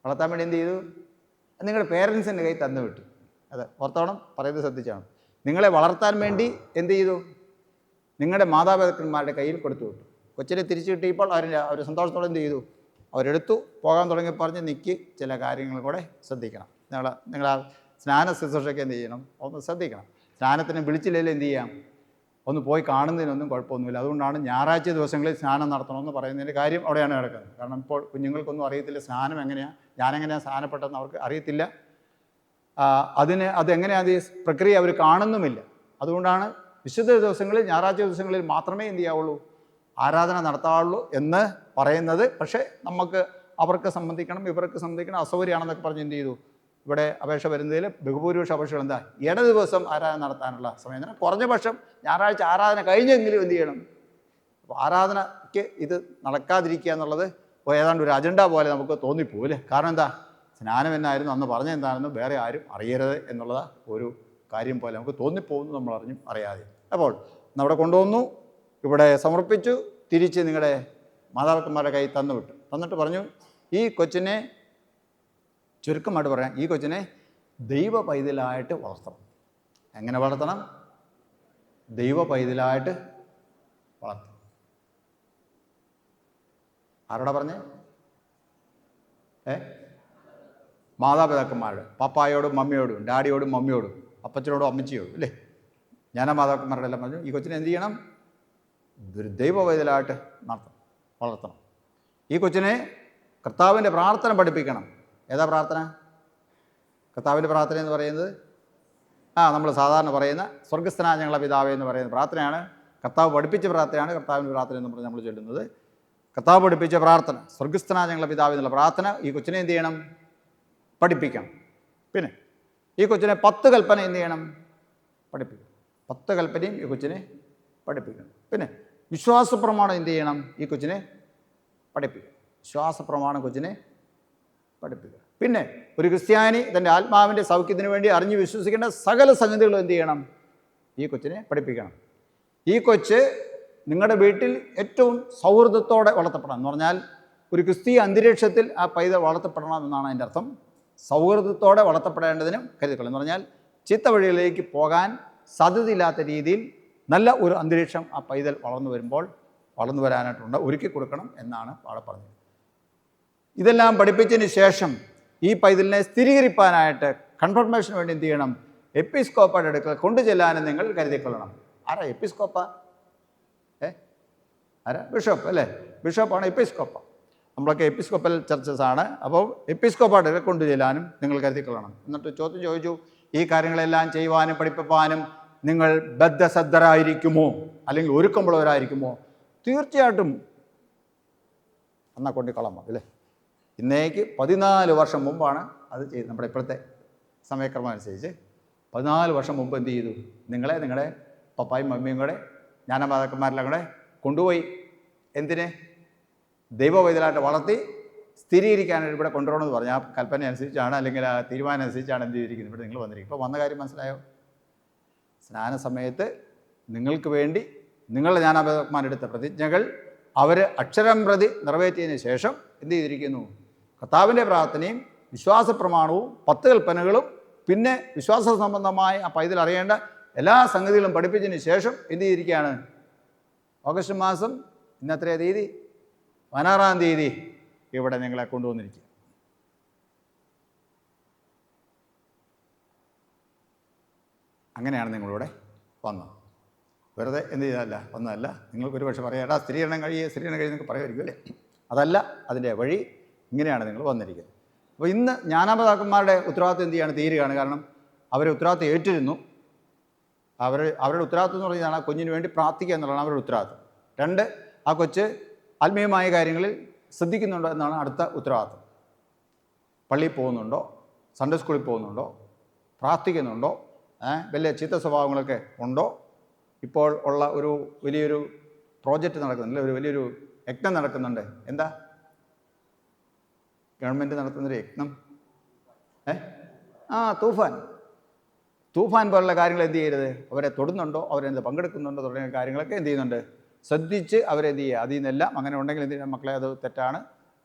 വളർത്താൻ വേണ്ടി എന്ത് ചെയ്തു, നിങ്ങളുടെ പേരൻസിൻ്റെ കയ്യിൽ തന്നു വിട്ടു. അതെ, ഓർത്തോണം, പറയുന്നത് ശ്രദ്ധിച്ചാണ്. നിങ്ങളെ വളർത്താൻ വേണ്ടി എന്ത് ചെയ്തു, നിങ്ങളുടെ മാതാപിതാക്കന്മാരുടെ കയ്യിൽ കൊടുത്തു വിട്ടു. കൊച്ചിനെ തിരിച്ചു കിട്ടിയപ്പോൾ അവർ സന്തോഷത്തോടെ എന്ത് ചെയ്തു, അവരെടുത്തു. പോകാൻ തുടങ്ങി പറഞ്ഞ് നിൽക്കി ചില കാര്യങ്ങൾ കൂടെ ശ്രദ്ധിക്കണം. നിങ്ങൾ ആ സ്നാന ശുശ്രൂഷയ്ക്ക് എന്ത് ചെയ്യണം, ഒന്ന് ശ്രദ്ധിക്കണം. സ്നാനത്തിന് വിളിച്ചില്ലെങ്കിൽ എന്ത് ചെയ്യാം, ഒന്ന് പോയി കാണുന്നതിനൊന്നും കുഴപ്പമൊന്നുമില്ല. അതുകൊണ്ടാണ് ഞായറാഴ്ച ദിവസങ്ങളിൽ സ്നാനം നടത്തണമെന്ന് പറയുന്നതിൻ്റെ കാര്യം അവിടെയാണ് കിടക്കുന്നത്. കാരണം ഇപ്പോൾ കുഞ്ഞുങ്ങൾക്കൊന്നും അറിയത്തില്ല സ്നാനം എങ്ങനെയാണ്, ഞാനെങ്ങനെയാണ് സ്നാനപ്പെട്ടതെന്ന് അവർക്ക് അറിയത്തില്ല. അതെങ്ങനെയാണ് ഈ പ്രക്രിയ അവർ കാണുന്നുമില്ല. അതുകൊണ്ടാണ് വിശുദ്ധ ദിവസങ്ങളിൽ, ഞായറാഴ്ച ദിവസങ്ങളിൽ മാത്രമേ എന്ത് ചെയ്യാവുള്ളൂ, ആരാധന നടത്താവുള്ളൂ എന്ന് പറയുന്നത്. പക്ഷേ അവർക്ക് സംബന്ധിക്കണം, ഇവർക്ക് സംബന്ധിക്കണം, അസൗകര്യമാണെന്നൊക്കെ പറഞ്ഞ് എന്ത് ചെയ്തു, ഇവിടെ അപേക്ഷ വരുന്നതിൽ ബഹുഭൂരിപക്ഷം അപേക്ഷകൾ എന്താ, ഇട ദിവസം ആരാധന നടത്താനുള്ള സമയം തന്നെ. കുറഞ്ഞ പക്ഷം ഞായറാഴ്ച ആരാധന കഴിഞ്ഞെങ്കിലും എന്ത് ചെയ്യണം. അപ്പോൾ ആരാധനയ്ക്ക് ഇത് നടക്കാതിരിക്കുക എന്നുള്ളത് ഏതാണ്ട് ഒരു അജണ്ട പോലെ നമുക്ക് തോന്നിപ്പോകും അല്ലേ? കാരണം എന്താ, സ്നാനം എന്നായിരുന്നു അന്ന് പറഞ്ഞ എന്താണെന്ന് വേറെ ആരും അറിയരുത് എന്നുള്ള ഒരു കാര്യം പോലെ നമുക്ക് തോന്നിപ്പോകുന്നു, നമ്മൾ അറിഞ്ഞും അറിയാതെ. അപ്പോൾ അവിടെ കൊണ്ടുവന്നു, ഇവിടെ സമർപ്പിച്ചു, തിരിച്ച് നിങ്ങളുടെ മാതാപിതാക്കന്മാരുടെ കയ്യിൽ തന്നിട്ട് പറഞ്ഞു, ഈ കൊച്ചിനെ, ചുരുക്കമായിട്ട് പറയാം, ഈ കൊച്ചിനെ ദൈവ പൈതലായിട്ട് വളർത്തണം. എങ്ങനെ വളർത്തണം? ദൈവ പൈതലായിട്ട് വളർത്തണം. ആരോടാ പറഞ്ഞേ? മാതാപിതാക്കന്മാരുടെ, പപ്പായോടും മമ്മിയോടും, ഡാഡിയോടും മമ്മിയോടും, അപ്പച്ചനോടും അമ്മച്ചിയോടും, അല്ലേ? മാതാപിതാക്കന്മാരുടെ എല്ലാം പറഞ്ഞു ഈ കൊച്ചിനെ എന്ത് ചെയ്യണം? ഒരു ദൈവ പൈതലായിട്ട് വളർത്തണം. ഈ കൊച്ചിനെ കർത്താവിൻ്റെ പ്രാർത്ഥന പഠിപ്പിക്കണം. ഏതാ പ്രാർത്ഥന? കർത്താവിൻ്റെ പ്രാർത്ഥന എന്ന് പറയുന്നത് നമ്മൾ സാധാരണ പറയുന്ന സ്വർഗസ്ഥനായ ഞങ്ങളുടെ പിതാവേ എന്ന് പറയുന്ന പ്രാർത്ഥനയാണ്. കർത്താവ് പഠിപ്പിച്ച പ്രാർത്ഥനയാണ് കർത്താവിൻ്റെ പ്രാർത്ഥന എന്ന് പറഞ്ഞ് നമ്മൾ ചൊല്ലുന്നത്. കർത്താവ് പഠിപ്പിച്ച പ്രാർത്ഥന, സ്വർഗസ്ഥനായ ഞങ്ങളുടെ പിതാവേ എന്നുള്ള പ്രാർത്ഥന ഈ കൊച്ചിനെ എന്ത് ചെയ്യണം? പഠിപ്പിക്കണം. പിന്നെ ഈ കൊച്ചിനെ 10 കൽപ്പന എന്ത് ചെയ്യണം? പഠിപ്പിക്കണം. 10 കൽപ്പനയും ഈ കൊച്ചിനെ പഠിപ്പിക്കണം. പിന്നെ വിശ്വാസപ്രമാണം എന്ത് ചെയ്യണം? ഈ കൊച്ചിനെ പഠിപ്പിക്കണം. വിശ്വാസപ്രമാണം കൊച്ചിനെ പഠിപ്പിക്കണം. പിന്നെ ഒരു ക്രിസ്ത്യാനി തൻ്റെ ആത്മാവിൻ്റെ സൗഖ്യത്തിന് വേണ്ടി അറിഞ്ഞ് വിശ്വസിക്കേണ്ട സകല സംഗതികളും എന്ത് ചെയ്യണം? ഈ കൊച്ചിനെ പഠിപ്പിക്കണം. ഈ കൊച്ച് നിങ്ങളുടെ വീട്ടിൽ ഏറ്റവും സൗഹൃദത്തോടെ വളർത്തപ്പെടണം എന്ന് പറഞ്ഞാൽ ഒരു ക്രിസ്തീയ അന്തരീക്ഷത്തിൽ ആ പൈതൽ വളർത്തപ്പെടണം എന്നാണ് അതിൻ്റെ അർത്ഥം. സൗഹൃദത്തോടെ വളർത്തപ്പെടേണ്ടതിനും കരുതിക്കൊള്ളും എന്ന് പറഞ്ഞാൽ ചീത്ത വഴികളിലേക്ക് പോകാൻ സാധ്യതയില്ലാത്ത രീതിയിൽ നല്ല ഒരു അന്തരീക്ഷം ആ പൈതൽ വളർന്നു വരാനായിട്ടുണ്ട് ഒരുക്കി കൊടുക്കണം എന്നാണ് അവിടെ പറഞ്ഞത്. ഇതെല്ലാം പഠിപ്പിച്ചതിന് ശേഷം ഈ പൈതലിനെ സ്ഥിരീകരിക്കാനായിട്ട് കൺഫർമേഷന് വേണ്ടി എന്ത് ചെയ്യണം? എപ്പിസ്കോപ്പയുടെ അടുക്കൽ കൊണ്ടുചെല്ലാനും നിങ്ങൾ കരുതിക്കൊള്ളണം. ആരാ എപ്പിസ്കോപ്പ? ആരാ? ബിഷപ്പ്, അല്ലേ? ബിഷപ്പാണ് എപ്പിസ്കോപ്പ. നമ്മളൊക്കെ എപ്പിസ്കോപ്പൽ ചർച്ചസ് ആണ്. അപ്പോൾ എപ്പിസ്കോപ്പയുടെ അടുക്കൽ കൊണ്ടുചെല്ലാനും നിങ്ങൾ കരുതിക്കൊള്ളണം. എന്നിട്ട് ചോദ്യം ചോദിച്ചു, ഈ കാര്യങ്ങളെല്ലാം ചെയ്യുവാനും പഠിപ്പിക്കാനും നിങ്ങൾ ബദ്ധശ്രദ്ധരായിരിക്കുമോ, അല്ലെങ്കിൽ ഒരുക്കമുള്ളവരായിരിക്കുമോ? തീർച്ചയായിട്ടും. എന്നാൽ കൊണ്ടിക്കൊള്ളാം, അല്ലേ? ഇന്നേക്ക് 14 വർഷം മുമ്പാണ് അത് ചെയ്തത്. നമ്മുടെ ഇപ്പോഴത്തെ സമയക്രമം അനുസരിച്ച് 14 വർഷം മുമ്പ് എന്ത് ചെയ്തു? നിങ്ങളുടെ പപ്പായും മമ്മിയും കൂടെ ജ്ഞാനമാതാക്കന്മാരെല്ലാം കൂടെ കൊണ്ടുപോയി. എന്തിനെ? ദൈവവൈതലായിട്ട് വളർത്തി സ്ഥിരീകരിക്കാനായിട്ട് ഇവിടെ കൊണ്ടുപോകണമെന്ന് പറഞ്ഞു. ആ കൽപ്പന അനുസരിച്ചാണ്, അല്ലെങ്കിൽ ആ തീരുമാനം അനുസരിച്ചാണ് എന്ത് ചെയ്തിരിക്കുന്നത് ഇവിടെ നിങ്ങൾ വന്നിരിക്കും. ഇപ്പോൾ വന്ന കാര്യം മനസ്സിലായോ? സ്നാന സമയത്ത് നിങ്ങൾക്ക് വേണ്ടി നിങ്ങളുടെ ജ്ഞാനമാതാക്കന്മാരെടുത്ത പ്രതിജ്ഞകൾ അവർ അക്ഷരം പ്രതി നിറവേറ്റിയതിന് ശേഷം എന്ത് ചെയ്തിരിക്കുന്നു? കർത്താവിൻ്റെ പ്രാർത്ഥനയും വിശ്വാസപ്രമാണവും 10 കൽപ്പനകളും പിന്നെ വിശ്വാസ സംബന്ധമായ ആ പൈതൽ അറിയേണ്ട എല്ലാ സംഗതികളും പഠിപ്പിച്ചതിന് ശേഷം എന്ത് ചെയ്തിരിക്കുകയാണ്? ഓഗസ്റ്റ് മാസം ഇന്നത്രേ തീയതി? 16-ാം തീയതി ഇവിടെ നിങ്ങളെ കൊണ്ടുവന്നിരിക്കുക. അങ്ങനെയാണ് നിങ്ങളിവിടെ വന്നത്. വെറുതെ എന്ത് ചെയ്തതല്ല, വന്നതല്ല. നിങ്ങൾക്ക് ഒരു പക്ഷേ പറയാം, സ്ത്രീകരണം കഴിയുന്നൊക്കെ പറയുമായിരിക്കും, അല്ലേ? അതല്ല, അതിൻ്റെ വഴി ഇങ്ങനെയാണ് നിങ്ങൾ വന്നിരിക്കുന്നത്. അപ്പോൾ ഇന്ന് ജ്ഞാനമാതാക്കന്മാരുടെ ഉത്തരവാദിത്വം എന്ത് ചെയ്യാണ്? തീരുകയാണ്. കാരണം അവരെ ഉത്തരവാദിത്വം ഏറ്റിരുന്നു. അവരുടെ ഉത്തരവാദിത്വം എന്ന് പറയുന്നതാണ് ആ കുഞ്ഞിന് വേണ്ടി പ്രാർത്ഥിക്കുക എന്നുള്ളതാണ് അവരുടെ ഉത്തരവാദിത്വം. 2, ആ കൊച്ച് ആത്മീയമായ കാര്യങ്ങളിൽ ശ്രദ്ധിക്കുന്നുണ്ടോ എന്നാണ് അടുത്ത ഉത്തരവാദിത്വം. പള്ളിയിൽ പോകുന്നുണ്ടോ? സൺഡേ സ്കൂളിൽ പോകുന്നുണ്ടോ? പ്രാർത്ഥിക്കുന്നുണ്ടോ? വലിയ ചീത്ത സ്വഭാവങ്ങളൊക്കെ ഉണ്ടോ? ഇപ്പോൾ ഉള്ള ഒരു വലിയൊരു പ്രോജക്റ്റ് നടക്കുന്നുണ്ട്, ഒരു വലിയൊരു യജ്ഞം നടക്കുന്നുണ്ട്. എന്താ ഗവൺമെൻറ് നടത്തുന്നൊരു യജ്ഞം? തൂഫാൻ പോലുള്ള കാര്യങ്ങൾ എന്ത് ചെയ്യരുത്? അവരെ തൊടുന്നുണ്ടോ, അവരെന്ത് പങ്കെടുക്കുന്നുണ്ടോ തുടങ്ങിയ കാര്യങ്ങളൊക്കെ എന്ത് ചെയ്യുന്നുണ്ട്? ശ്രദ്ധിച്ച് അവരെന്ത് ചെയ്യുക. അതിൽ നിന്നെല്ലാം അങ്ങനെ ഉണ്ടെങ്കിൽ എന്ത് ചെയ്യുക? മക്കളെ അത് തെറ്റാണ്,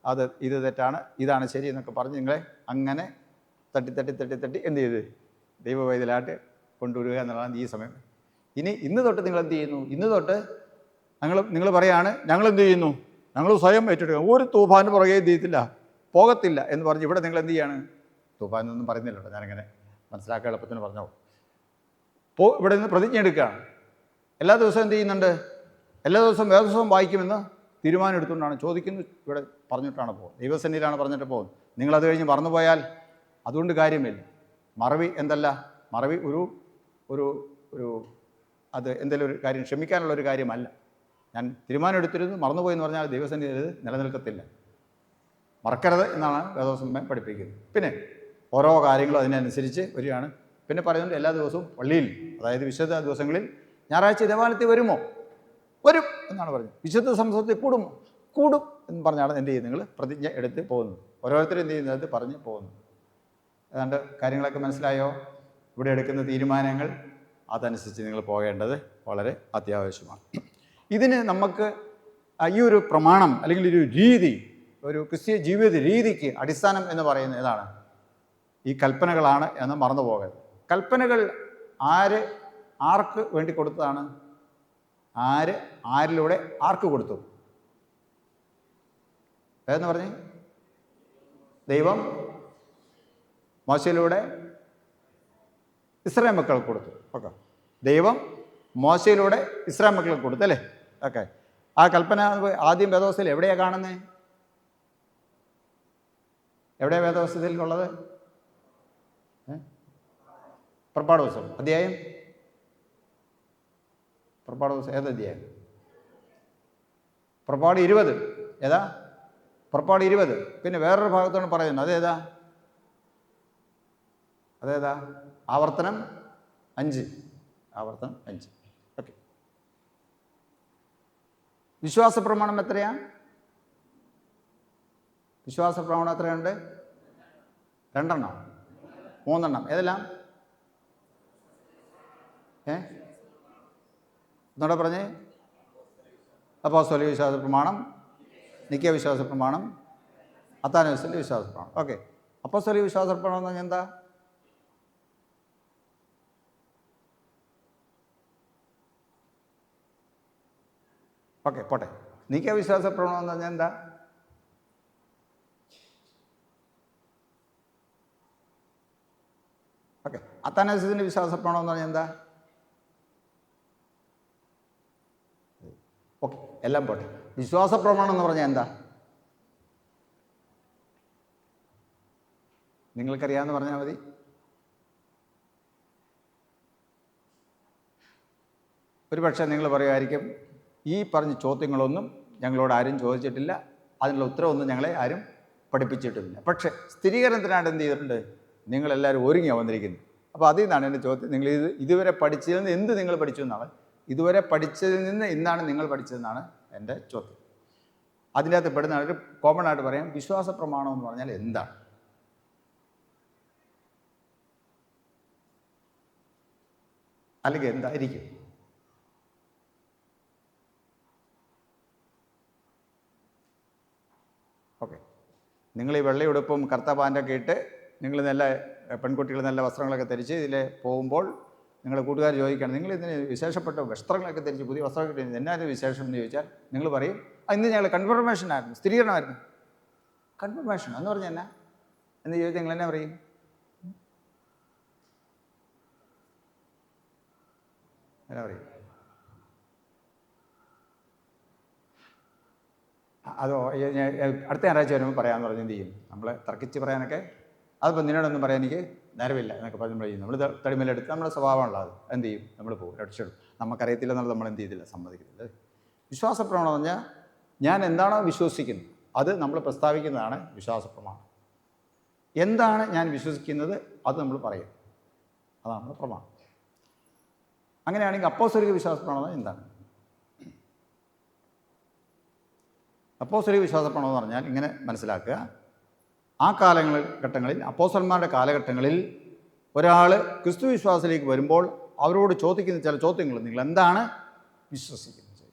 ഇത് തെറ്റാണ്, ഇതാണ് ശരി എന്നൊക്കെ പറഞ്ഞ് നിങ്ങളെ അങ്ങനെ തട്ടി എന്ത് ചെയ്ത് ദൈവവൈതലായിട്ട് കൊണ്ടുവരിക എന്നുള്ളതാണ് ഈ സമയം. ഇന്ന് തൊട്ട് നിങ്ങൾ എന്ത് ചെയ്യുന്നു? ഇന്ന് തൊട്ട് നിങ്ങൾ പറയാണ്, ഞങ്ങളെന്ത് ചെയ്യുന്നു? ഞങ്ങൾ സ്വയം ഏറ്റെടുക്കുക. ഒരു തൂഫാന് പുറകെ എന്ത് ചെയ്യത്തില്ല, പോകത്തില്ല എന്ന് പറഞ്ഞ് ഇവിടെ നിങ്ങൾ എന്ത് ചെയ്യാണ്? തൂഫാനൊന്നും പറയുന്നില്ല കേട്ടോ, ഞാനങ്ങനെ മനസ്സിലാക്കാൻ എളുപ്പത്തിന് പറഞ്ഞോ. ഇവിടെ നിന്ന് പ്രതിജ്ഞ എടുക്കുകയാണ്. എല്ലാ ദിവസവും എന്ത് ചെയ്യുന്നുണ്ട്? എല്ലാ ദിവസവും വേദപുസ്തകം വായിക്കുമെന്ന് തീരുമാനം എടുത്തുകൊണ്ടാണ് ചോദിക്കുന്നു. ഇവിടെ പറഞ്ഞിട്ടാണ് പോകുന്നത്, ദൈവസന്നിധിയിലാണ് പറഞ്ഞിട്ട് പോകുന്നത്. നിങ്ങളത് കഴിഞ്ഞ് മറന്നുപോയാൽ അതുകൊണ്ട് കാര്യമില്ല. മറവി എന്തല്ല, മറവി ഒരു അത് എന്തെങ്കിലും ഒരു കാര്യം ക്ഷമിക്കാനുള്ളൊരു കാര്യമല്ല. ഞാൻ തീരുമാനം എടുത്തിരുന്നു മറന്നുപോയി എന്ന് പറഞ്ഞാൽ ദൈവസന്നിധിയിൽ ഇത് നിലനിൽക്കത്തില്ല. മറക്കരുത് എന്നാണ് വേദപുസ്തകം പഠിപ്പിക്കുന്നത്. പിന്നെ ഓരോ കാര്യങ്ങളും അതിനനുസരിച്ച് വരികയാണ്. പിന്നെ പറയുന്നുണ്ട് എല്ലാ ദിവസവും പള്ളിയിൽ, അതായത് വിശുദ്ധ ദിവസങ്ങളിൽ ഞായറാഴ്ച ദേവാലയത്തിൽ വരുമോ? വരും എന്നാണ് പറഞ്ഞത്. വിശുദ്ധ സംസദത്തിൽ കൂടും എന്ന് പറഞ്ഞാണ് എന്ത് ചെയ്യുന്നത്? നിങ്ങൾ പ്രതിജ്ഞ എടുത്ത് പോകുന്നത്. ഓരോരുത്തരും എന്ത് ചെയ്യുന്നത്? പറഞ്ഞ് പോകുന്നു. ഏതാണ്ട് കാര്യങ്ങളൊക്കെ മനസ്സിലായോ? ഇവിടെ എടുക്കുന്ന തീരുമാനങ്ങൾ അതനുസരിച്ച് നിങ്ങൾ പോകേണ്ടത് വളരെ അത്യാവശ്യമാണ്. ഇതിന് നമുക്ക് ഈ ഒരു പ്രമാണം അല്ലെങ്കിൽ ഒരു രീതി, ഒരു ക്രിസ്തീയ ജീവിത രീതിക്ക് അടിസ്ഥാനം എന്ന് പറയുന്നത് ഏതാണ്? ഈ കൽപ്പനകളാണ് എന്ന് മറന്നു പോകരുത്. കൽപ്പനകൾ ആർക്ക് വേണ്ടി കൊടുത്തതാണ്? ആരിലൂടെ ആർക്ക് കൊടുത്തു? ഏതെന്ന് പറഞ്ഞേ? ദൈവം മോശയിലൂടെ ഇസ്രായേൽ മക്കൾക്ക് കൊടുത്തു. ഓക്കെ, ദൈവം മോശയിലൂടെ ഇസ്രായേൽ മക്കൾക്ക് കൊടുത്തു അല്ലേ? ഓക്കെ, ആ കൽപ്പന ആദ്യം വേദവസ്ഥയിൽ എവിടെയാണ് കാണുന്നത്? എവിടെയാണ് വേദവസ്ഥയിൽ ഉള്ളത്? പുറപ്പാട് പുസ്തകം അധ്യായം, പുറപ്പാട് പുസ്തകം ഏത് അധ്യായം? പുറപ്പാട് 20. ഏതാ? പുറപ്പാട് 20. പിന്നെ വേറൊരു ഭാഗത്താണ് പറയുന്നത്. അതേതാ? ആവർത്തനം 5. ആവർത്തനം 5. ഓക്കെ. വിശ്വാസ പ്രമാണം എത്രയാ? വിശ്വാസ പ്രമാണം എത്രയുണ്ട്? 2 എണ്ണം, 3 എണ്ണം. ഏതെല്ലാം? എന്നോടെ പറഞ്ഞേ. അപ്പോസ്തലിക വിശ്വാസ പ്രമാണം, നിക്കിയ വിശ്വാസ പ്രമാണം, അത്താനോസിൻ്റെ വിശ്വാസ പ്രമാണം. ഓക്കെ, അപ്പോസ്തലിക വിശ്വാസ പ്രമാണം എന്ന് പറഞ്ഞാൽ എന്താ? ഓക്കെ, പോട്ടെ. നിക്കിയ വിശ്വാസ പ്രമാണം എന്ന് പറഞ്ഞാൽ എന്താ? ഓക്കെ, അത്താനോസിൻ്റെ വിശ്വാസ പ്രമാണം എന്ന് പറഞ്ഞാൽ എന്താ? ഓക്കെ, എല്ലാം പോട്ടെ. വിശ്വാസ പ്രമാണം എന്ന് പറഞ്ഞാൽ എന്താ? നിങ്ങൾക്കറിയാമെന്ന് പറഞ്ഞാൽ മതി. ഒരു പക്ഷേ നിങ്ങൾ പറയുമായിരിക്കും, ഈ പറഞ്ഞ ചോദ്യങ്ങളൊന്നും ഞങ്ങളോട് ആരും ചോദിച്ചിട്ടില്ല, അതിനുള്ള ഉത്തരവൊന്നും ഞങ്ങളെ ആരും പഠിപ്പിച്ചിട്ടുമില്ല. പക്ഷേ സ്ഥിരീകരണത്തിനായിട്ട് എന്ത് ചെയ്തിട്ടുണ്ട്? നിങ്ങളെല്ലാവരും ഒരുങ്ങിയാണ് വന്നിരിക്കുന്നത്. അപ്പോൾ അതിൽ നിന്നാണ് എൻ്റെ ചോദ്യം. നിങ്ങൾ ഇതുവരെ പഠിച്ചതിൽ നിന്ന് എന്ത് നിങ്ങൾ പഠിച്ചു എന്നാണ്? ഇതുവരെ പഠിച്ചതിൽ നിന്ന് എന്താണ് നിങ്ങൾ പഠിച്ചതെന്നാണ് എൻ്റെ ചോദ്യം. അതിൻ്റെ അകത്ത് പെടുന്ന ഒരു കോമൺ ആയിട്ട് പറയാം, വിശ്വാസ പ്രമാണം എന്ന് പറഞ്ഞാൽ എന്താണ്? അല്ലെങ്കിൽ എന്തായിരിക്കും? ഓക്കെ, നിങ്ങൾ ഈ വെള്ളയുടുപ്പും കറുത്ത പാൻ്റൊക്കെ ഇട്ട് നിങ്ങൾ നല്ല പെൺകുട്ടികൾ നല്ല വസ്ത്രങ്ങളൊക്കെ ധരിച്ച് ഇതിൽ പോകുമ്പോൾ നിങ്ങളുടെ കൂട്ടുകാർ ചോദിക്കുകയാണ്, നിങ്ങൾ ഇതിന് വിശേഷപ്പെട്ട വസ്ത്രങ്ങളൊക്കെ ധരിച്ച് പുതിയ വസ്ത്രമൊക്കെ ധരിച്ച് എന്നായിരുന്നു വിശേഷം എന്ന് ചോദിച്ചാൽ നിങ്ങൾ പറയും, ഇന്ന് ഞങ്ങൾ കൺഫർമേഷനായിരുന്നു, സ്ഥിരീകരണമായിരുന്നു. കൺഫർമേഷൻ എന്ന് പറഞ്ഞാൽ എന്നാ എന്ന് ചോദിച്ചാൽ നിങ്ങൾ എന്നാ പറയും? എന്നാ പറയും? അതോ അടുത്ത ഞായറാഴ്ച വരുമ്പോൾ പറയാമെന്ന് പറഞ്ഞ് എന്ത് ചെയ്യും? നമ്മളെ തർക്കിച്ച് പറയാനൊക്കെ, അതിപ്പോൾ നിന്നോടൊന്നും പറയാൻ എനിക്ക് നേരമില്ല എന്നൊക്കെ പറഞ്ഞ് നമ്മൾ ചെയ്യും. നമ്മൾ തടിമേലെടുത്ത് നമ്മുടെ സ്വഭാവമുള്ള അത് എന്ത് ചെയ്യും? നമ്മൾ പോകും, രക്ഷപ്പെടും. നമുക്കറിയത്തില്ല എന്നുള്ളത് നമ്മൾ എന്ത് ചെയ്തില്ല, സമ്മതിക്കുന്നില്ല. വിശ്വാസ പ്രമാണം എന്ന് പറഞ്ഞാൽ ഞാൻ എന്താണോ വിശ്വസിക്കുന്നത് അത് നമ്മൾ പ്രസ്താവിക്കുന്നതാണ് വിശ്വാസ പ്രമാണം. എന്താണ് ഞാൻ വിശ്വസിക്കുന്നത് അത് നമ്മൾ പറയും, അതാണ് നമ്മുടെ പ്രമാണം. അങ്ങനെയാണെങ്കിൽ അപ്പോസ്തലിക വിശ്വാസ പ്രമാണം എന്താണ്? അപ്പോസ്തലിക വിശ്വാസ പ്രമാണം എന്ന് പറഞ്ഞാൽ ഇങ്ങനെ മനസ്സിലാക്കുക, ആ ഘട്ടങ്ങളിൽ അപ്പോസ്തലന്മാരുടെ കാലഘട്ടങ്ങളിൽ ഒരാൾ ക്രിസ്തു വിശ്വാസത്തിലേക്ക് വരുമ്പോൾ അവരോട് ചോദിക്കുന്ന ചില ചോദ്യങ്ങൾ, നിങ്ങൾ എന്താണ് വിശ്വസിക്കുന്നത്?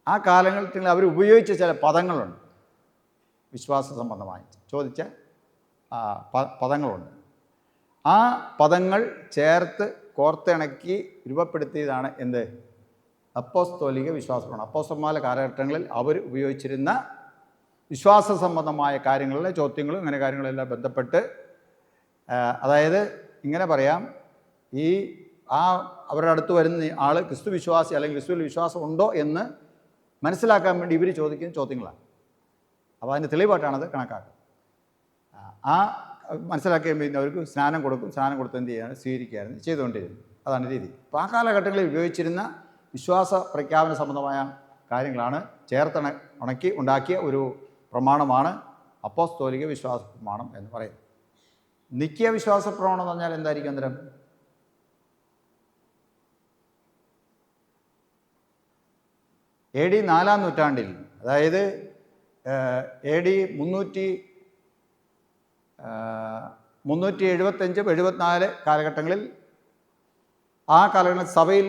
ആ കാലഘട്ടത്തിൽ അവർ ഉപയോഗിച്ച ചില പദങ്ങളുണ്ട്, വിശ്വാസ സംബന്ധമായി ചോദിച്ച പദങ്ങളുണ്ട്. ആ പദങ്ങൾ ചേർത്ത് കോർത്തിണക്കി രൂപപ്പെടുത്തിയതാണ് എന്ത്? അപ്പോസ്തോലിക വിശ്വാസമാണ്. അപ്പോസ്തലന്മാരുടെ കാലഘട്ടങ്ങളിൽ അവർ ഉപയോഗിച്ചിരുന്ന വിശ്വാസ സംബന്ധമായ കാര്യങ്ങളിലെ ചോദ്യങ്ങളും ഇങ്ങനെ കാര്യങ്ങളെല്ലാം ബന്ധപ്പെട്ട്, അതായത് ഇങ്ങനെ പറയാം, അവരുടെ അടുത്ത് വരുന്ന ആൾ ക്രിസ്തു വിശ്വാസി അല്ലെങ്കിൽ ക്രിസ്തുവിൽ വിശ്വാസം ഉണ്ടോ എന്ന് മനസ്സിലാക്കാൻ വേണ്ടി ഇവർ ചോദിക്കുന്ന ചോദ്യങ്ങളാണ്. അപ്പോൾ അതിൻ്റെ തെളിവായിട്ടാണത് കണക്കാക്കുക. മനസ്സിലാക്കി കഴിയുമ്പോൾ അവർക്ക് സ്നാനം കൊടുക്കും, സ്നാനം കൊടുത്ത് എന്ത് ചെയ്യാൻ സ്വീകരിക്കുകയായിരുന്നു ചെയ്തുകൊണ്ടിരുന്നു. അതാണ് രീതി. അപ്പോൾ ആ കാലഘട്ടങ്ങളിൽ ഉപയോഗിച്ചിരുന്ന വിശ്വാസ പ്രഖ്യാപന സംബന്ധമായ കാര്യങ്ങളാണ് ഉണക്കി ഉണ്ടാക്കിയ ഒരു പ്രമാണമാണ് അപ്പോസ്തോലിക വിശ്വാസ പ്രമാണം എന്ന് പറയുന്നത്. നിക്കിയ വിശ്വാസ പ്രമാണം എന്ന് പറഞ്ഞാൽ എന്തായിരിക്കും? അന്നേരം AD 4-ാം നൂറ്റാണ്ടിൽ, അതായത് AD 375-74 കാലഘട്ടങ്ങളിൽ, ആ കാലഘട്ടങ്ങളിൽ സഭയിൽ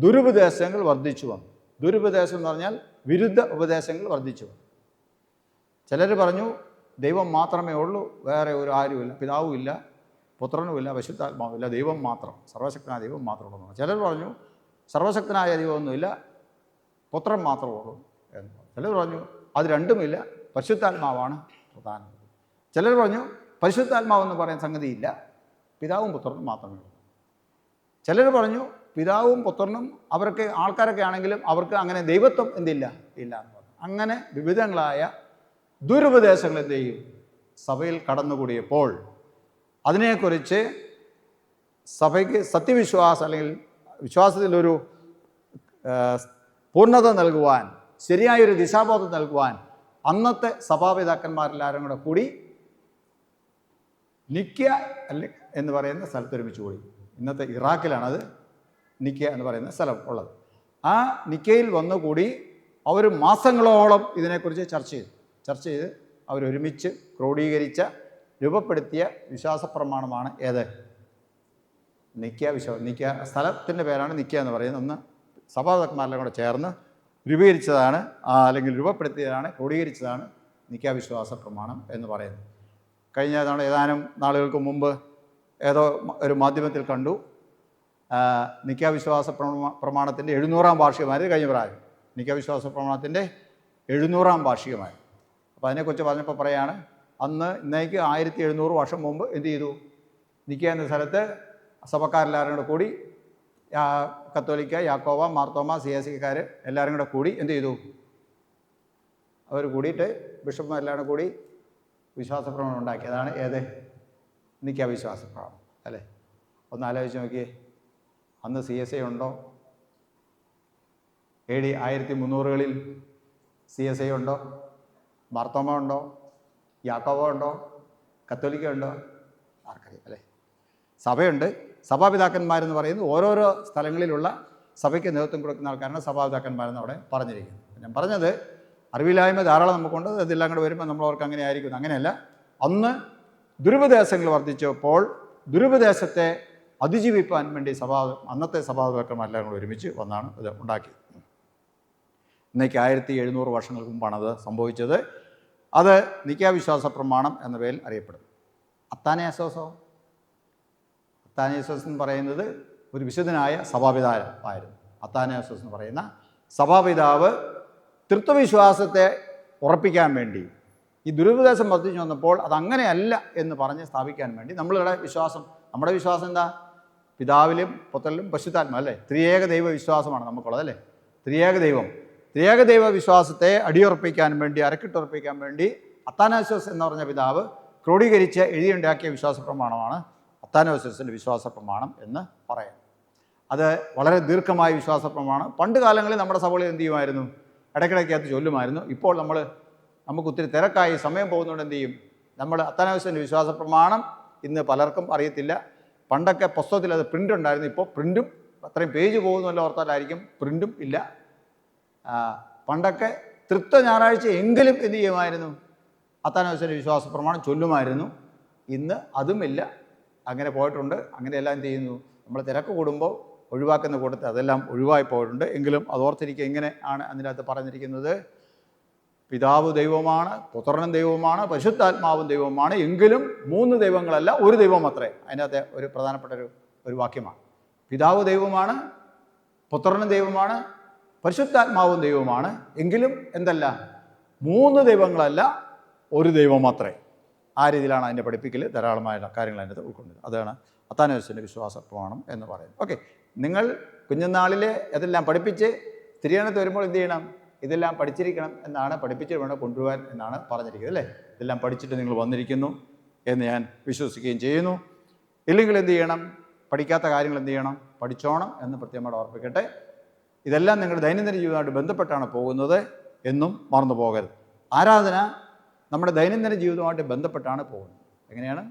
ദുരുപദേശങ്ങൾ വർദ്ധിച്ചു വന്നു. ദുരുപദേശം എന്ന് പറഞ്ഞാൽ വിരുദ്ധ ഉപദേശങ്ങൾ വർദ്ധിച്ചു വന്നു. ചിലർ പറഞ്ഞു ദൈവം മാത്രമേ ഉള്ളൂ, വേറെ ഒരു ആരുമില്ല, പിതാവുമില്ല, പുത്രനുമില്ല, പരിശുദ്ധാത്മാവില്ല, ദൈവം മാത്രം, സർവശക്തനായ ദൈവം മാത്രമുള്ളൂ. ചിലർ പറഞ്ഞു സർവശക്തനായ ദൈവമൊന്നുമില്ല, പുത്രൻ മാത്രമേ ഉള്ളൂ എന്ന്. ചിലർ പറഞ്ഞു അത് രണ്ടുമില്ല, പരിശുദ്ധാത്മാവാണ് പ്രധാനം. ചിലർ പറഞ്ഞു പരിശുദ്ധാത്മാവെന്ന് പറയുന്ന സംഗതിയില്ല, പിതാവും പുത്രനും മാത്രമേ ഉള്ളൂ. ചിലർ പറഞ്ഞു പിതാവും പുത്രനും അവർക്ക് ആൾക്കാരൊക്കെ ആണെങ്കിലും അവർക്ക് അങ്ങനെ ദൈവത്വം എന്തില്ല, ഇല്ല എന്ന് പറഞ്ഞു. അങ്ങനെ വിവിധങ്ങളായ ദുരുപദേശങ്ങൾ എന്ത് ചെയ്യും, സഭയിൽ കടന്നുകൂടിയപ്പോൾ അതിനെക്കുറിച്ച് സഭയ്ക്ക് സത്യവിശ്വാസം അല്ലെങ്കിൽ വിശ്വാസത്തിലൊരു പൂർണ്ണത നൽകുവാൻ, ശരിയായൊരു ദിശാബോധം നൽകുവാൻ അന്നത്തെ സഭാപിതാക്കന്മാരെല്ലാവരും കൂടെ കൂടി നിക്യ എന്ന് പറയുന്ന സ്ഥലത്ത് ഒരുമിച്ച് കൂടി. ഇന്നത്തെ ഇറാഖിലാണത് നിക്യ എന്ന് പറയുന്ന സ്ഥലം ഉള്ളത്. ആ നിക്കയിൽ വന്നുകൂടി അവർ മാസങ്ങളോളം ഇതിനെക്കുറിച്ച് ചർച്ച ചെയ്ത് അവരൊരുമിച്ച് ക്രോഡീകരിച്ച രൂപപ്പെടുത്തിയ വിശ്വാസ പ്രമാണമാണ് ഏത്? നിക്യ സ്ഥലത്തിൻ്റെ പേരാണ് നിക്യ എന്ന് പറയുന്നത്. ഒന്ന് സഭാപിതാക്കന്മാരെല്ലാം കൂടെ ചേർന്ന് രൂപീകരിച്ചതാണ്, അല്ലെങ്കിൽ രൂപപ്പെടുത്തിയതാണ്, ക്രോഡീകരിച്ചതാണ് നിക്യ വിശ്വാസ പ്രമാണം എന്ന് പറയുന്നത്. കഴിഞ്ഞ ഏതാനും നാളുകൾക്ക് മുമ്പ് ഏതോ ഒരു മാധ്യമത്തിൽ കണ്ടു, നിക്യ വിശ്വാസ പ്രമാണത്തിൻ്റെ 700-ാം വാർഷികമായിരുന്നു കഴിഞ്ഞ പ്രായം. നിക്യ വിശ്വാസ പ്രമാണത്തിൻ്റെ 700-ാം വാർഷികമായി. അപ്പോൾ അതിനെക്കുറിച്ച് പറഞ്ഞപ്പോൾ പറയാണ്, അന്ന് ഇന്നേക്ക് 1700 വർഷം മുമ്പ് എന്ത് ചെയ്തു, നിക്യ എന്ന സ്ഥലത്ത് സഭക്കാരെല്ലാവരും കൂടെ കൂടി, കത്തോലിക്ക, യാക്കോബ, മാർത്തോമ, CSCക്കാർ എല്ലാവരും കൂടെ കൂടി എന്ത് ചെയ്തു, അവർ കൂടിയിട്ട് ബിഷപ്പ്മാരെല്ലാം കൂടി വിശ്വാസപ്രമാണം ഉണ്ടാക്കിയതാണ് ഏത്? നിക്യ വിശ്വാസപ്രമാണം അല്ലേ? ഒന്ന് ആലോചിച്ച് നോക്കിയേ. അന്ന് CSI ഉണ്ടോ? AD 1300-കളിൽ CSI ഉണ്ടോ? മാർത്തോമ ഉണ്ടോ? യാക്കോബ ഉണ്ടോ? കത്തോലിക്ക ഉണ്ടോ? ആർക്കറിയാം അല്ലേ? സഭയുണ്ട്. സഭാപിതാക്കന്മാരെന്ന് പറയുന്നത് ഓരോരോ സ്ഥലങ്ങളിലുള്ള സഭയ്ക്ക് നേതൃത്വം കൊടുക്കുന്ന ആൾക്കാരാണ് സഭാപിതാക്കന്മാരെന്ന് അവിടെ പറഞ്ഞിരിക്കുന്നത്. ഞാൻ പറഞ്ഞത് അറിവില്ലായ്മ ധാരാളം നമുക്കുണ്ട്. അതെല്ലാം കൂടെ വരുമ്പോൾ നമ്മളവർക്ക് അങ്ങനെ ആയിരിക്കും. അങ്ങനെയല്ല, അന്ന് ദുരുപദേശങ്ങൾ വർദ്ധിച്ചപ്പോൾ ദുരുപദേശത്തെ അതിജീവിപ്പാൻ വേണ്ടി അന്നത്തെ സഭാപിതാക്കന്മാരെല്ലാം കൂടെ ഒരുമിച്ച് വന്നാണ് ഇത് ഉണ്ടാക്കിയത്. ഇന്നേക്ക് 1700 വർഷങ്ങൾക്ക് മുമ്പാണ് അത് സംഭവിച്ചത്. അത് നിക്യാവിശ്വാസ പ്രമാണം എന്ന പേരിൽ അറിയപ്പെടും. അത്താനേസോസോ? അത്താനേസോസ് എന്ന് പറയുന്നത് ഒരു വിശുദ്ധനായ സഭാപിതാവായിരുന്നു. അത്താനേസോസ് എന്ന് പറയുന്ന സഭാപിതാവ് തൃത്വവിശ്വാസത്തെ ഉറപ്പിക്കാൻ വേണ്ടി ഈ ദുരുപദേശം വർദ്ധിച്ചു വന്നപ്പോൾ അതങ്ങനെയല്ല എന്ന് പറഞ്ഞ് സ്ഥാപിക്കാൻ വേണ്ടി നമ്മുടെ വിശ്വാസം എന്താ? പിതാവിലും പുത്രനിലും പരിശുദ്ധാത്മാ അല്ലേ? ത്രിയേക ദൈവ വിശ്വാസമാണ് നമുക്കുള്ളത് അല്ലേ? ത്രിയേക ദൈവ വിശ്വാസത്തെ അടിയുറപ്പിക്കാൻ വേണ്ടി, അരക്കിട്ടുറപ്പിക്കാൻ വേണ്ടി അത്താനേസോസ് എന്ന് പറഞ്ഞ പിതാവ് ക്രോഡീകരിച്ച് എഴുതിയുണ്ടാക്കിയ വിശ്വാസ പ്രമാണമാണ് അത്താനേസോസിൻ്റെ വിശ്വാസ പ്രമാണം എന്ന് പറയാം. അത് വളരെ ദീർഘമായ വിശ്വാസ പ്രമാണം. പണ്ട് കാലങ്ങളിൽ നമ്മുടെ സഭകളിൽ എന്ത് ചെയ്യുമായിരുന്നു? ഇടയ്ക്കിടയ്ക്കകത്ത് ചൊല്ലുമായിരുന്നു. ഇപ്പോൾ നമുക്ക് ഒത്തിരി തിരക്കായി സമയം പോകുന്നതുകൊണ്ട് എന്ത് ചെയ്യും? നമ്മൾ അത്താനേസോസിൻ്റെ വിശ്വാസ പ്രമാണം ഇന്ന് പലർക്കും അറിയത്തില്ല. പണ്ടൊക്കെ പുസ്തകത്തിൽ അത് പ്രിൻ്റ് ഉണ്ടായിരുന്നു. ഇപ്പോൾ പ്രിൻറ്റും അത്രയും പേജ് പോകുന്നല്ലോ ഓർത്താലായിരിക്കും, പ്രിൻറ്റും ഇല്ല. പണ്ടൊക്കെ തൃത്വ ഞായറാഴ്ച എങ്കിലും എന്ത് ചെയ്യുമായിരുന്നു? അത്താനേസോസിൻ്റെ വിശ്വാസ പ്രമാണം ചൊല്ലുമായിരുന്നു. ഇന്ന് അതുമില്ല. അങ്ങനെ പോയിട്ടുണ്ട്. അങ്ങനെയെല്ലാം എന്ത് ചെയ്യുന്നു? നമ്മൾ തിരക്ക് കൂടുമ്പോൾ ഒഴിവാക്കുന്ന കൂട്ടത്തിൽ അതെല്ലാം ഒഴിവായി പോയിട്ടുണ്ട്. എങ്കിലും അതോർത്തിരിക്കുക, ഇങ്ങനെ ആണ് അതിനകത്ത് പറഞ്ഞിരിക്കുന്നത്: പിതാവ് ദൈവമാണ്, പുത്രനും ദൈവമാണ്, പരിശുദ്ധാത്മാവും ദൈവമാണ്. എങ്കിലും 3 ദൈവങ്ങളല്ല, ഒരു ദൈവം അത്രേ. അതിനകത്തെ ഒരു പ്രധാനപ്പെട്ട ഒരു വാക്യമാണ്. പിതാവ് ദൈവമാണ്, പുത്രനും ദൈവമാണ്, പരിശുദ്ധാത്മാവും ദൈവമാണ്. എങ്കിലും എന്തല്ല, 3 ദൈവങ്ങളല്ല, ഒരു ദൈവം അത്രേ. ആ രീതിയിലാണ് അതിൻ്റെ പഠിപ്പിക്കൽ. ധാരാളമായ കാര്യങ്ങൾ അതിനകത്ത് ഉൾക്കൊണ്ടത്. അതാണ് അത്താനേസോസിൻ്റെ വിശ്വാസ പ്രമാണം എന്ന് പറയുന്നത്. ഓക്കെ, നിങ്ങൾ കുഞ്ഞുനാളിൽ ഇതെല്ലാം പഠിപ്പിച്ച് തിരിയണത്ത് വരുമ്പോൾ എന്ത് ചെയ്യണം? ഇതെല്ലാം പഠിച്ചിരിക്കണം എന്നാണ്, പഠിപ്പിച്ച് വേണം കൊണ്ടുപോകാൻ എന്നാണ് പറഞ്ഞിരിക്കുന്നത് അല്ലേ? ഇതെല്ലാം പഠിച്ചിട്ട് നിങ്ങൾ വന്നിരിക്കുന്നു എന്ന് ഞാൻ വിശ്വസിക്കുകയും ചെയ്യുന്നു. ഇല്ലെങ്കിൽ എന്ത് ചെയ്യണം? പഠിക്കാത്ത കാര്യങ്ങൾ എന്ത് ചെയ്യണം? പഠിച്ചോണം എന്ന് പ്രത്യേകമായിട്ട് ഓർപ്പിക്കട്ടെ. ഇതെല്ലാം നിങ്ങളുടെ ദൈനംദിന ജീവിതമായിട്ട് ബന്ധപ്പെട്ടാണ് പോകുന്നത് എന്നും മറന്നു പോകരുത്. ആരാധന നമ്മുടെ ദൈനംദിന ജീവിതവുമായിട്ട് ബന്ധപ്പെട്ടാണ് പോകുന്നത്. എങ്ങനെയാണ്?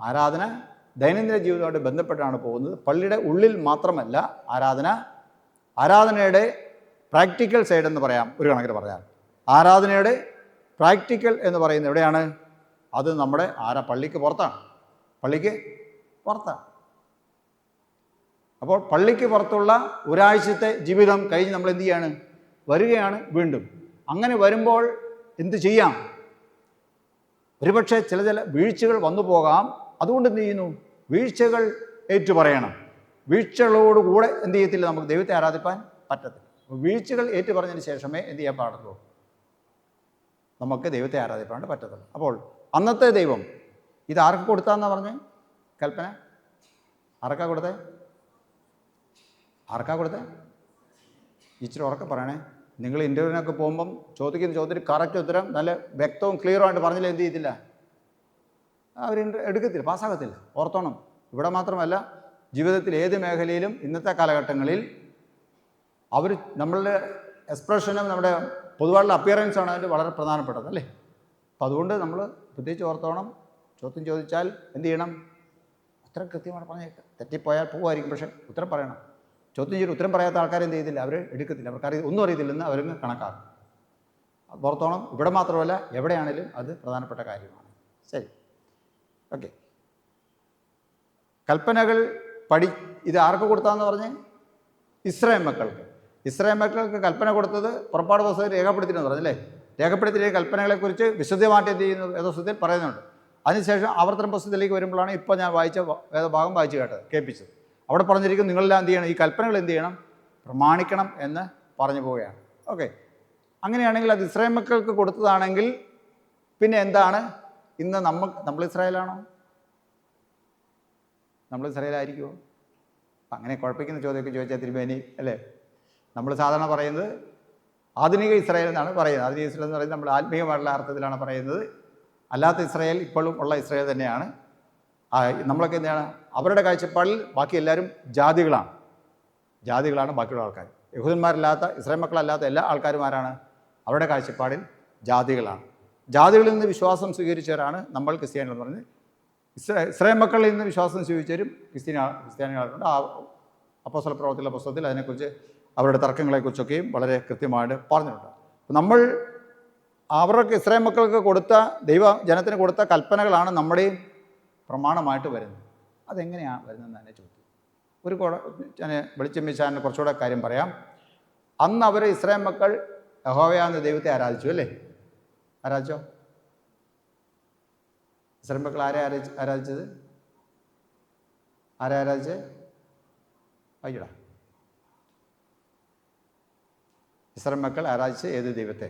ആരാധന ദൈനംദിന ജീവിതമായിട്ട് ബന്ധപ്പെട്ടാണ് പോകുന്നത്. പള്ളിയുടെ ഉള്ളിൽ മാത്രമല്ല ആരാധനയുടെ പ്രാക്ടിക്കൽ സൈഡ് എന്ന് പറയാം. ഒരു കണക്കിന് പറയാം, ആരാധനയുടെ പ്രാക്ടിക്കൽ എന്ന് പറയുന്നത് എവിടെയാണ്? അത് നമ്മുടെ പള്ളിക്ക് പുറത്താണ്. അപ്പോൾ പള്ളിക്ക് പുറത്തുള്ള ഒരാഴ്ചത്തെ ജീവിതം കഴിഞ്ഞ് നമ്മൾ എന്ത് ചെയ്യാണ്? വരികയാണ് വീണ്ടും. അങ്ങനെ വരുമ്പോൾ എന്ത് ചെയ്യാം? ഒരുപക്ഷെ ചില വീഴ്ചകൾ വന്നു പോകാം. അതുകൊണ്ട് എന്ത് ചെയ്യുന്നു? വീഴ്ചകൾ ഏറ്റുപറയണം. വീഴ്ചകളോടുകൂടെ എന്ത് ചെയ്യത്തില്ല? നമുക്ക് ദൈവത്തെ ആരാധിപ്പാൻ പറ്റത്തില്ല. വീഴ്ചകൾ ഏറ്റുപറഞ്ഞതിന് ശേഷമേ എന്ത് ചെയ്യാൻ പാടുള്ളൂ? നമുക്ക് ദൈവത്തെ ആരാധിപ്പാൻ പറ്റത്തുള്ളൂ. അപ്പോൾ അന്നത്തെ ദൈവം ഇത് ആർക്ക് കൊടുത്താന്നാ പറഞ്ഞ്? കൽപ്പന ആർക്കാ കൊടുത്തേ? ആർക്കാ കൊടുത്തേ? ഇച്ചിരി ഉറക്കെ പറയണേ. നിങ്ങൾ ഇൻ്റർവ്യൂവിനൊക്കെ പോകുമ്പം ചോദിക്കുന്ന ചോദ്യത്തിന് കറക്റ്റ് ഉത്തരം നല്ല വ്യക്തവും ക്ലിയറുമായിട്ട് പറഞ്ഞില്ല എന്ത് ചെയ്യത്തില്ല? അവർ എടുക്കത്തില്ല, പാസ്സാകത്തില്ല. ഓർത്തോണം. ഇവിടെ മാത്രമല്ല, ജീവിതത്തിൽ ഏത് മേഖലയിലും ഇന്നത്തെ കാലഘട്ടങ്ങളിൽ അവർ നമ്മളുടെ എക്സ്പ്രഷനും നമ്മുടെ പൊതുവായിട്ടുള്ള അപ്പിയറൻസാണ് അതിൻ്റെ വളരെ പ്രധാനപ്പെട്ടത്, അല്ലേ? അപ്പം അതുകൊണ്ട് നമ്മൾ പ്രത്യേകിച്ച് ഓർത്തോണം. ചോദ്യം ചോദിച്ചാൽ എന്ത് ചെയ്യണം? ഉത്തരം കൃത്യമായിട്ട് പറഞ്ഞേക്കാം. തെറ്റിപ്പോയാൽ പോകുമായിരിക്കും, പക്ഷേ ഉത്തരം പറയണം. ചോദ്യം ചെയ്ത് ഉത്തരം പറയാത്ത ആൾക്കാർ എന്ത് ചെയ്തില്ല? അവർ എടുക്കത്തില്ല. അവർക്ക് ഒന്നും അറിയത്തില്ലെന്ന് അവരങ്ങ് കണക്കാക്കും. ഓർത്തോണം. ഇവിടെ മാത്രമല്ല, എവിടെയാണെങ്കിലും അത് പ്രധാനപ്പെട്ട കാര്യമാണ്. ശരി, ഓക്കെ. കൽപ്പനകൾ ഇത് ആർക്ക് കൊടുത്താന്ന് പറഞ്ഞ്? ഇസ്രായേൽ മക്കൾക്ക്. ഇസ്രായേൽ മക്കൾക്ക് കൽപ്പന കൊടുത്തത് പുറപ്പാട് പുസ്തകത്തിൽ രേഖപ്പെടുത്തിയെന്ന് പറഞ്ഞല്ലേ? രേഖപ്പെടുത്തിയ കൽപ്പനകളെക്കുറിച്ച് വിശദമായിട്ട് എന്ത് ചെയ്യുന്നു? വേദപുസ്തകത്തിൽ പറയുന്നുണ്ട്. അതിനുശേഷം ആവർത്തന പുസ്തകത്തിലേക്ക് വരുമ്പോഴാണ് ഇപ്പോൾ ഞാൻ വായിച്ച വേദഭാഗം വായിച്ച് കേൾപ്പിച്ചത്. അവിടെ പറഞ്ഞിരിക്കും നിങ്ങളെല്ലാം എന്ത് ചെയ്യണം? ഈ കൽപ്പനകൾ എന്ത് ചെയ്യണം? പ്രമാണിക്കണം എന്ന് പറഞ്ഞു പോവുകയാണ്. ഓക്കെ. അങ്ങനെയാണെങ്കിൽ അത് ഇസ്രായേൽ മക്കൾക്ക് കൊടുത്തതാണെങ്കിൽ പിന്നെ എന്താണ് ഇന്ന് നമ്മൾ ഇസ്രായേലാണോ? നമ്മൾ ഇസ്രായേലായിരിക്കുമോ? അങ്ങനെ കുഴപ്പിക്കുന്ന ചോദ്യമൊക്കെ ചോദിച്ചാൽ തിരുമേനി, അല്ലേ? നമ്മൾ സാധാരണ പറയുന്നത് ആധുനിക ഇസ്രായേൽ എന്നാണ് പറയുന്നത്. ആധുനിക ഇസ്രായേൽ എന്ന് പറയുന്നത് നമ്മൾ ആത്മീയമായിട്ടുള്ള അർത്ഥത്തിലാണ് പറയുന്നത്. അല്ലാത്ത ഇസ്രായേൽ ഇപ്പോഴും ഉള്ള ഇസ്രായേൽ തന്നെയാണ്. നമ്മളൊക്കെ എന്താണ്? അവരുടെ കാഴ്ചപ്പാടിൽ ബാക്കി എല്ലാവരും ജാതികളാണ് ബാക്കിയുള്ള ആൾക്കാർ. യഹൂദന്മാരല്ലാത്ത ഇസ്രായേൽ മക്കളല്ലാത്ത എല്ലാ ആൾക്കാരുമാരാണ്? അവരുടെ കാഴ്ചപ്പാടിൽ ജാതികളാണ്. ജാതികളിൽ നിന്ന് വിശ്വാസം സ്വീകരിച്ചവരാണ് നമ്മൾ ക്രിസ്ത്യാനികൾ എന്ന് പറഞ്ഞ്. ഇസ്രായേൽ മക്കളിൽ നിന്ന് വിശ്വാസം സ്വീകരിച്ചവരും ക്രിസ്ത്യാനികളുണ്ട്. അപ്പോസ്തല പ്രവർത്തികളുടെ പുസ്തകത്തിൽ അതിനെക്കുറിച്ച് അവരുടെ തർക്കങ്ങളെക്കുറിച്ചൊക്കെയും വളരെ കൃത്യമായിട്ട് പറഞ്ഞിട്ടുണ്ട്. നമ്മൾ അവർക്ക് ഇസ്രായേൽ മക്കൾക്ക് കൊടുത്ത ജനത്തിന് കൊടുത്ത കൽപ്പനകളാണ് നമ്മുടെയും പ്രമാണമായിട്ട് വരുന്നത്. അതെങ്ങനെയാണ് വരുന്നതെന്ന് തന്നെ ചോദിക്കും. ഞാൻ വെളിച്ചം വീശാൻ കുറച്ചുകൂടെ കാര്യം പറയാം. അന്ന് അവർ ഇസ്രായേൽ മക്കൾ യഹോവയാകുന്ന ദൈവത്തെ ആരാധിച്ചു, അല്ലേ? ആരാധിച്ചോ? ഇസ്രായേൽ മക്കൾ ആരെ ആരാധിച്ചത്? ആരെ ആരാധിച്ചത്? അയ്യടാ, ഇസ്രായേൽ മക്കൾ ആരാധിച്ച് ഏത് ദൈവത്തെ?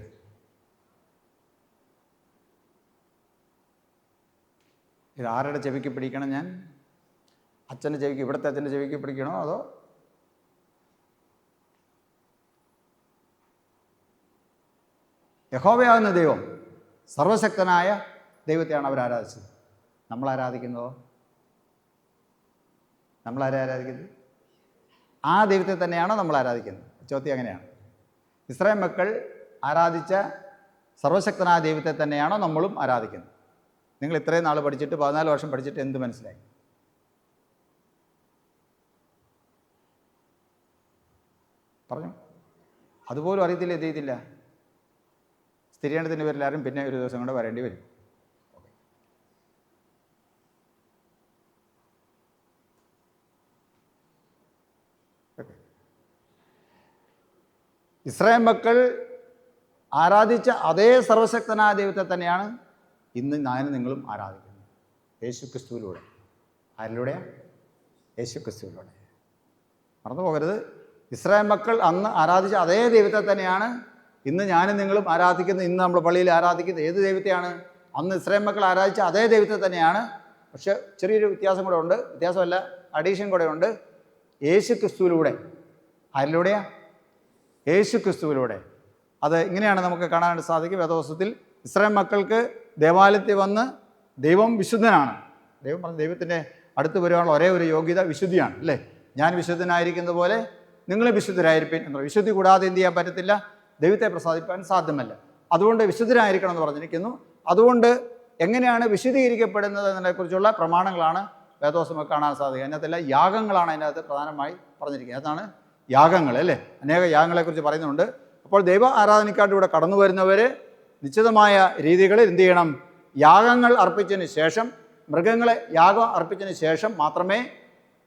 ഇത് ആരുടെ ചെവിക്ക് പിടിക്കണം? ഞാൻ അച്ഛൻ്റെ ചെവിക്ക്, ഇവിടുത്തെ അച്ഛൻ്റെ ചെവിക്ക് പിടിക്കണോ അതോ യഹോവയാകുന്ന ദൈവം, സർവശക്തനായ ദൈവത്തെയാണ് അവർ ആരാധിച്ചത്. നമ്മൾ ആരാധിക്കുന്നതോ? നമ്മളാരെ ആരാധിക്കുന്നത്? ആ ദൈവത്തെ തന്നെയാണോ നമ്മൾ ആരാധിക്കുന്നത്? ചോദ്യം അങ്ങനെയാണ്. ഇസ്രായേൽ മക്കൾ ആരാധിച്ച സർവശക്തനായ ദൈവത്തെ തന്നെയാണോ നമ്മളും ആരാധിക്കുന്നത്? നിങ്ങൾ ഇത്രയും നാൾ പഠിച്ചിട്ട് 14 വർഷം പഠിച്ചിട്ട് എന്ത് മനസ്സിലായി? പറഞ്ഞു. അതുപോലും അറിയത്തില്ല, എന്ത് ചെയ്തില്ല? സ്ഥിരീകരണത്തിൻ്റെ പേരിലാരും പിന്നെ ഒരു ദിവസം കൊണ്ട് വരേണ്ടി വരും. ഇസ്രായേൽ മക്കൾ ആരാധിച്ച അതേ സർവശക്തനായ ദൈവത്തെ തന്നെയാണ് ഇന്ന് ഞാനും നിങ്ങളും ആരാധിക്കുന്നത്. യേശു ക്രിസ്തുവിലൂടെ. ആരിലൂടെ? യേശു ക്രിസ്തുവിലൂടെ. മറന്നു പോകരുത്. ഇസ്രായേൽ മക്കൾ അന്ന് ആരാധിച്ച അതേ ദൈവത്തെ തന്നെയാണ് ഇന്ന് ഞാനും നിങ്ങളും ആരാധിക്കുന്നത്. ഇന്ന് നമ്മൾ പള്ളിയിൽ ആരാധിക്കുന്നത് ഏത് ദൈവത്തെയാണ്? അന്ന് ഇസ്രായേൽ മക്കൾ ആരാധിച്ച അതേ ദൈവത്തെ തന്നെയാണ്. പക്ഷെ ചെറിയൊരു വ്യത്യാസം കൂടെ ഉണ്ട്. വ്യത്യാസമല്ല, അഡീഷൻ കൂടെ ഉണ്ട്. യേശു ക്രിസ്തുവിലൂടെ. ആരിലൂടെയാണ്? യേശു ക്രിസ്തുവിലൂടെ. അത് ഇങ്ങനെയാണ് നമുക്ക് കാണാനായിട്ട് സാധിക്കും വേദപുസ്തകത്തിൽ. ഇസ്രായേൽ മക്കൾക്ക് ദേവാലയത്തിൽ വന്ന് ദൈവം വിശുദ്ധനാണ്. ദൈവം പറഞ്ഞ ദൈവത്തിൻ്റെ അടുത്ത് വരുവാനുള്ള ഒരേ ഒരു യോഗ്യത വിശുദ്ധിയാണ്, അല്ലേ? ഞാൻ വിശുദ്ധനായിരിക്കുന്നത് പോലെ നിങ്ങൾ വിശുദ്ധരായിരിക്കും എന്ന് പറയും. വിശുദ്ധി കൂടാതെ എന്ത് ചെയ്യാൻ പറ്റത്തില്ല? ദൈവത്തെ പ്രസാദിപ്പാൻ സാധ്യമല്ല. അതുകൊണ്ട് വിശുദ്ധരായിരിക്കണം എന്ന് പറഞ്ഞിരിക്കുന്നു. അതുകൊണ്ട് എങ്ങനെയാണ് വിശുദ്ധീകരിക്കപ്പെടുന്നത് എന്നതിനെക്കുറിച്ചുള്ള പ്രമാണങ്ങളാണ് വേദപുസ്തകം കാണാൻ സാധിക്കുക. അതിനകത്തെല്ലാം യാഗങ്ങളാണ് അതിനകത്ത് പ്രധാനമായി പറഞ്ഞിരിക്കുന്നത്. അതാണ് യാഗങ്ങൾ, അല്ലേ? അനേക യാഗങ്ങളെക്കുറിച്ച് പറയുന്നുണ്ട്. അപ്പോൾ ദൈവ ആരാധനയ്ക്കായിട്ട് ഇവിടെ കടന്നു വരുന്നവർ നിശ്ചിതമായ രീതികളിൽ എന്ത് ചെയ്യണം? യാഗങ്ങൾ അർപ്പിച്ചതിന് ശേഷം, മൃഗങ്ങളെ യാഗം അർപ്പിച്ചതിന് ശേഷം മാത്രമേ,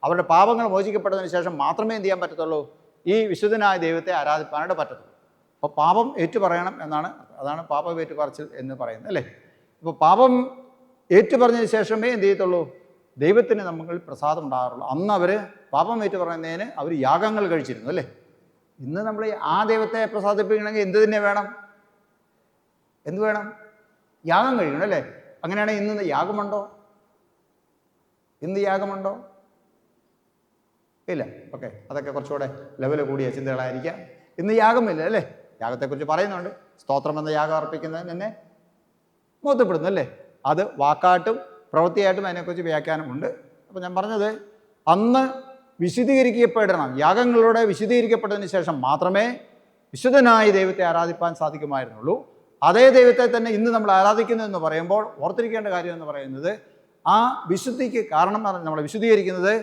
അവരുടെ പാപങ്ങൾ മോചിക്കപ്പെട്ടതിന് ശേഷം മാത്രമേ എന്ത് ചെയ്യാൻ പറ്റത്തുള്ളൂ? ഈ വിശുദ്ധനായ ദൈവത്തെ ആരാധിപ്പാനായിട്ട് പറ്റത്തുള്ളൂ. അപ്പോൾ പാപം ഏറ്റുപറയണം എന്നാണ്. അതാണ് പാപം ഏറ്റുപറച്ചിൽ എന്ന് പറയുന്നത്, അല്ലേ? അപ്പോൾ പാപം ഏറ്റുപറഞ്ഞതിന് ശേഷമേ എന്ത് ചെയ്യത്തുള്ളൂ, ദൈവത്തിന് നമ്മൾ പ്രസാദം ഉണ്ടാകാറുള്ളൂ. അന്ന് അവർ പാപം ഏറ്റുപറയുന്നതിന് അവർ യാഗങ്ങൾ കഴിച്ചിരുന്നു അല്ലേ. ഇന്ന് നമ്മൾ ആ ദൈവത്തെ പ്രസാദിപ്പിക്കണമെങ്കിൽ എന്ത് തന്നെ വേണം? എന്ത് വേണം? യാഗം കഴിക്കണം അല്ലേ. അങ്ങനെയാണെങ്കിൽ ഇന്ന് യാഗമുണ്ടോ? ഇന്ന് യാഗമുണ്ടോ? ഇല്ല. ഓക്കെ, അതൊക്കെ കുറച്ചുകൂടെ ലെവൽ കൂടിയ ചിന്തകളായിരിക്കാം. ഇന്ന് യാഗമില്ല അല്ലേ. യാഗത്തെക്കുറിച്ച് പറയുന്നുണ്ട്, സ്തോത്രം എന്ന യാഗം അർപ്പിക്കുന്നതിന് തന്നെ ബോധ്യപ്പെടുന്നു അല്ലേ. അത് വാക്കാട്ടും പ്രവൃത്തിയായിട്ടും അതിനെക്കുറിച്ച് വ്യാഖ്യാനമുണ്ട്. അപ്പോൾ ഞാൻ പറഞ്ഞത്, അന്ന് വിശുദ്ധീകരിക്കപ്പെടണം, യാഗങ്ങളിലൂടെ വിശുദ്ധീകരിക്കപ്പെട്ടതിന് ശേഷം മാത്രമേ വിശുദ്ധനായ ദൈവത്തെ ആരാധിപ്പാൻ സാധിക്കുമായിരുന്നുള്ളൂ. അതേ ദൈവത്തെ തന്നെ ഇന്ന് നമ്മൾ ആരാധിക്കുന്നു എന്ന് പറയുമ്പോൾ ഓർത്തിരിക്കേണ്ട കാര്യം എന്ന് പറയുന്നത്, ആ വിശുദ്ധിക്ക് കാരണം നമ്മളെ വിശുദ്ധീകരിക്കുന്നത്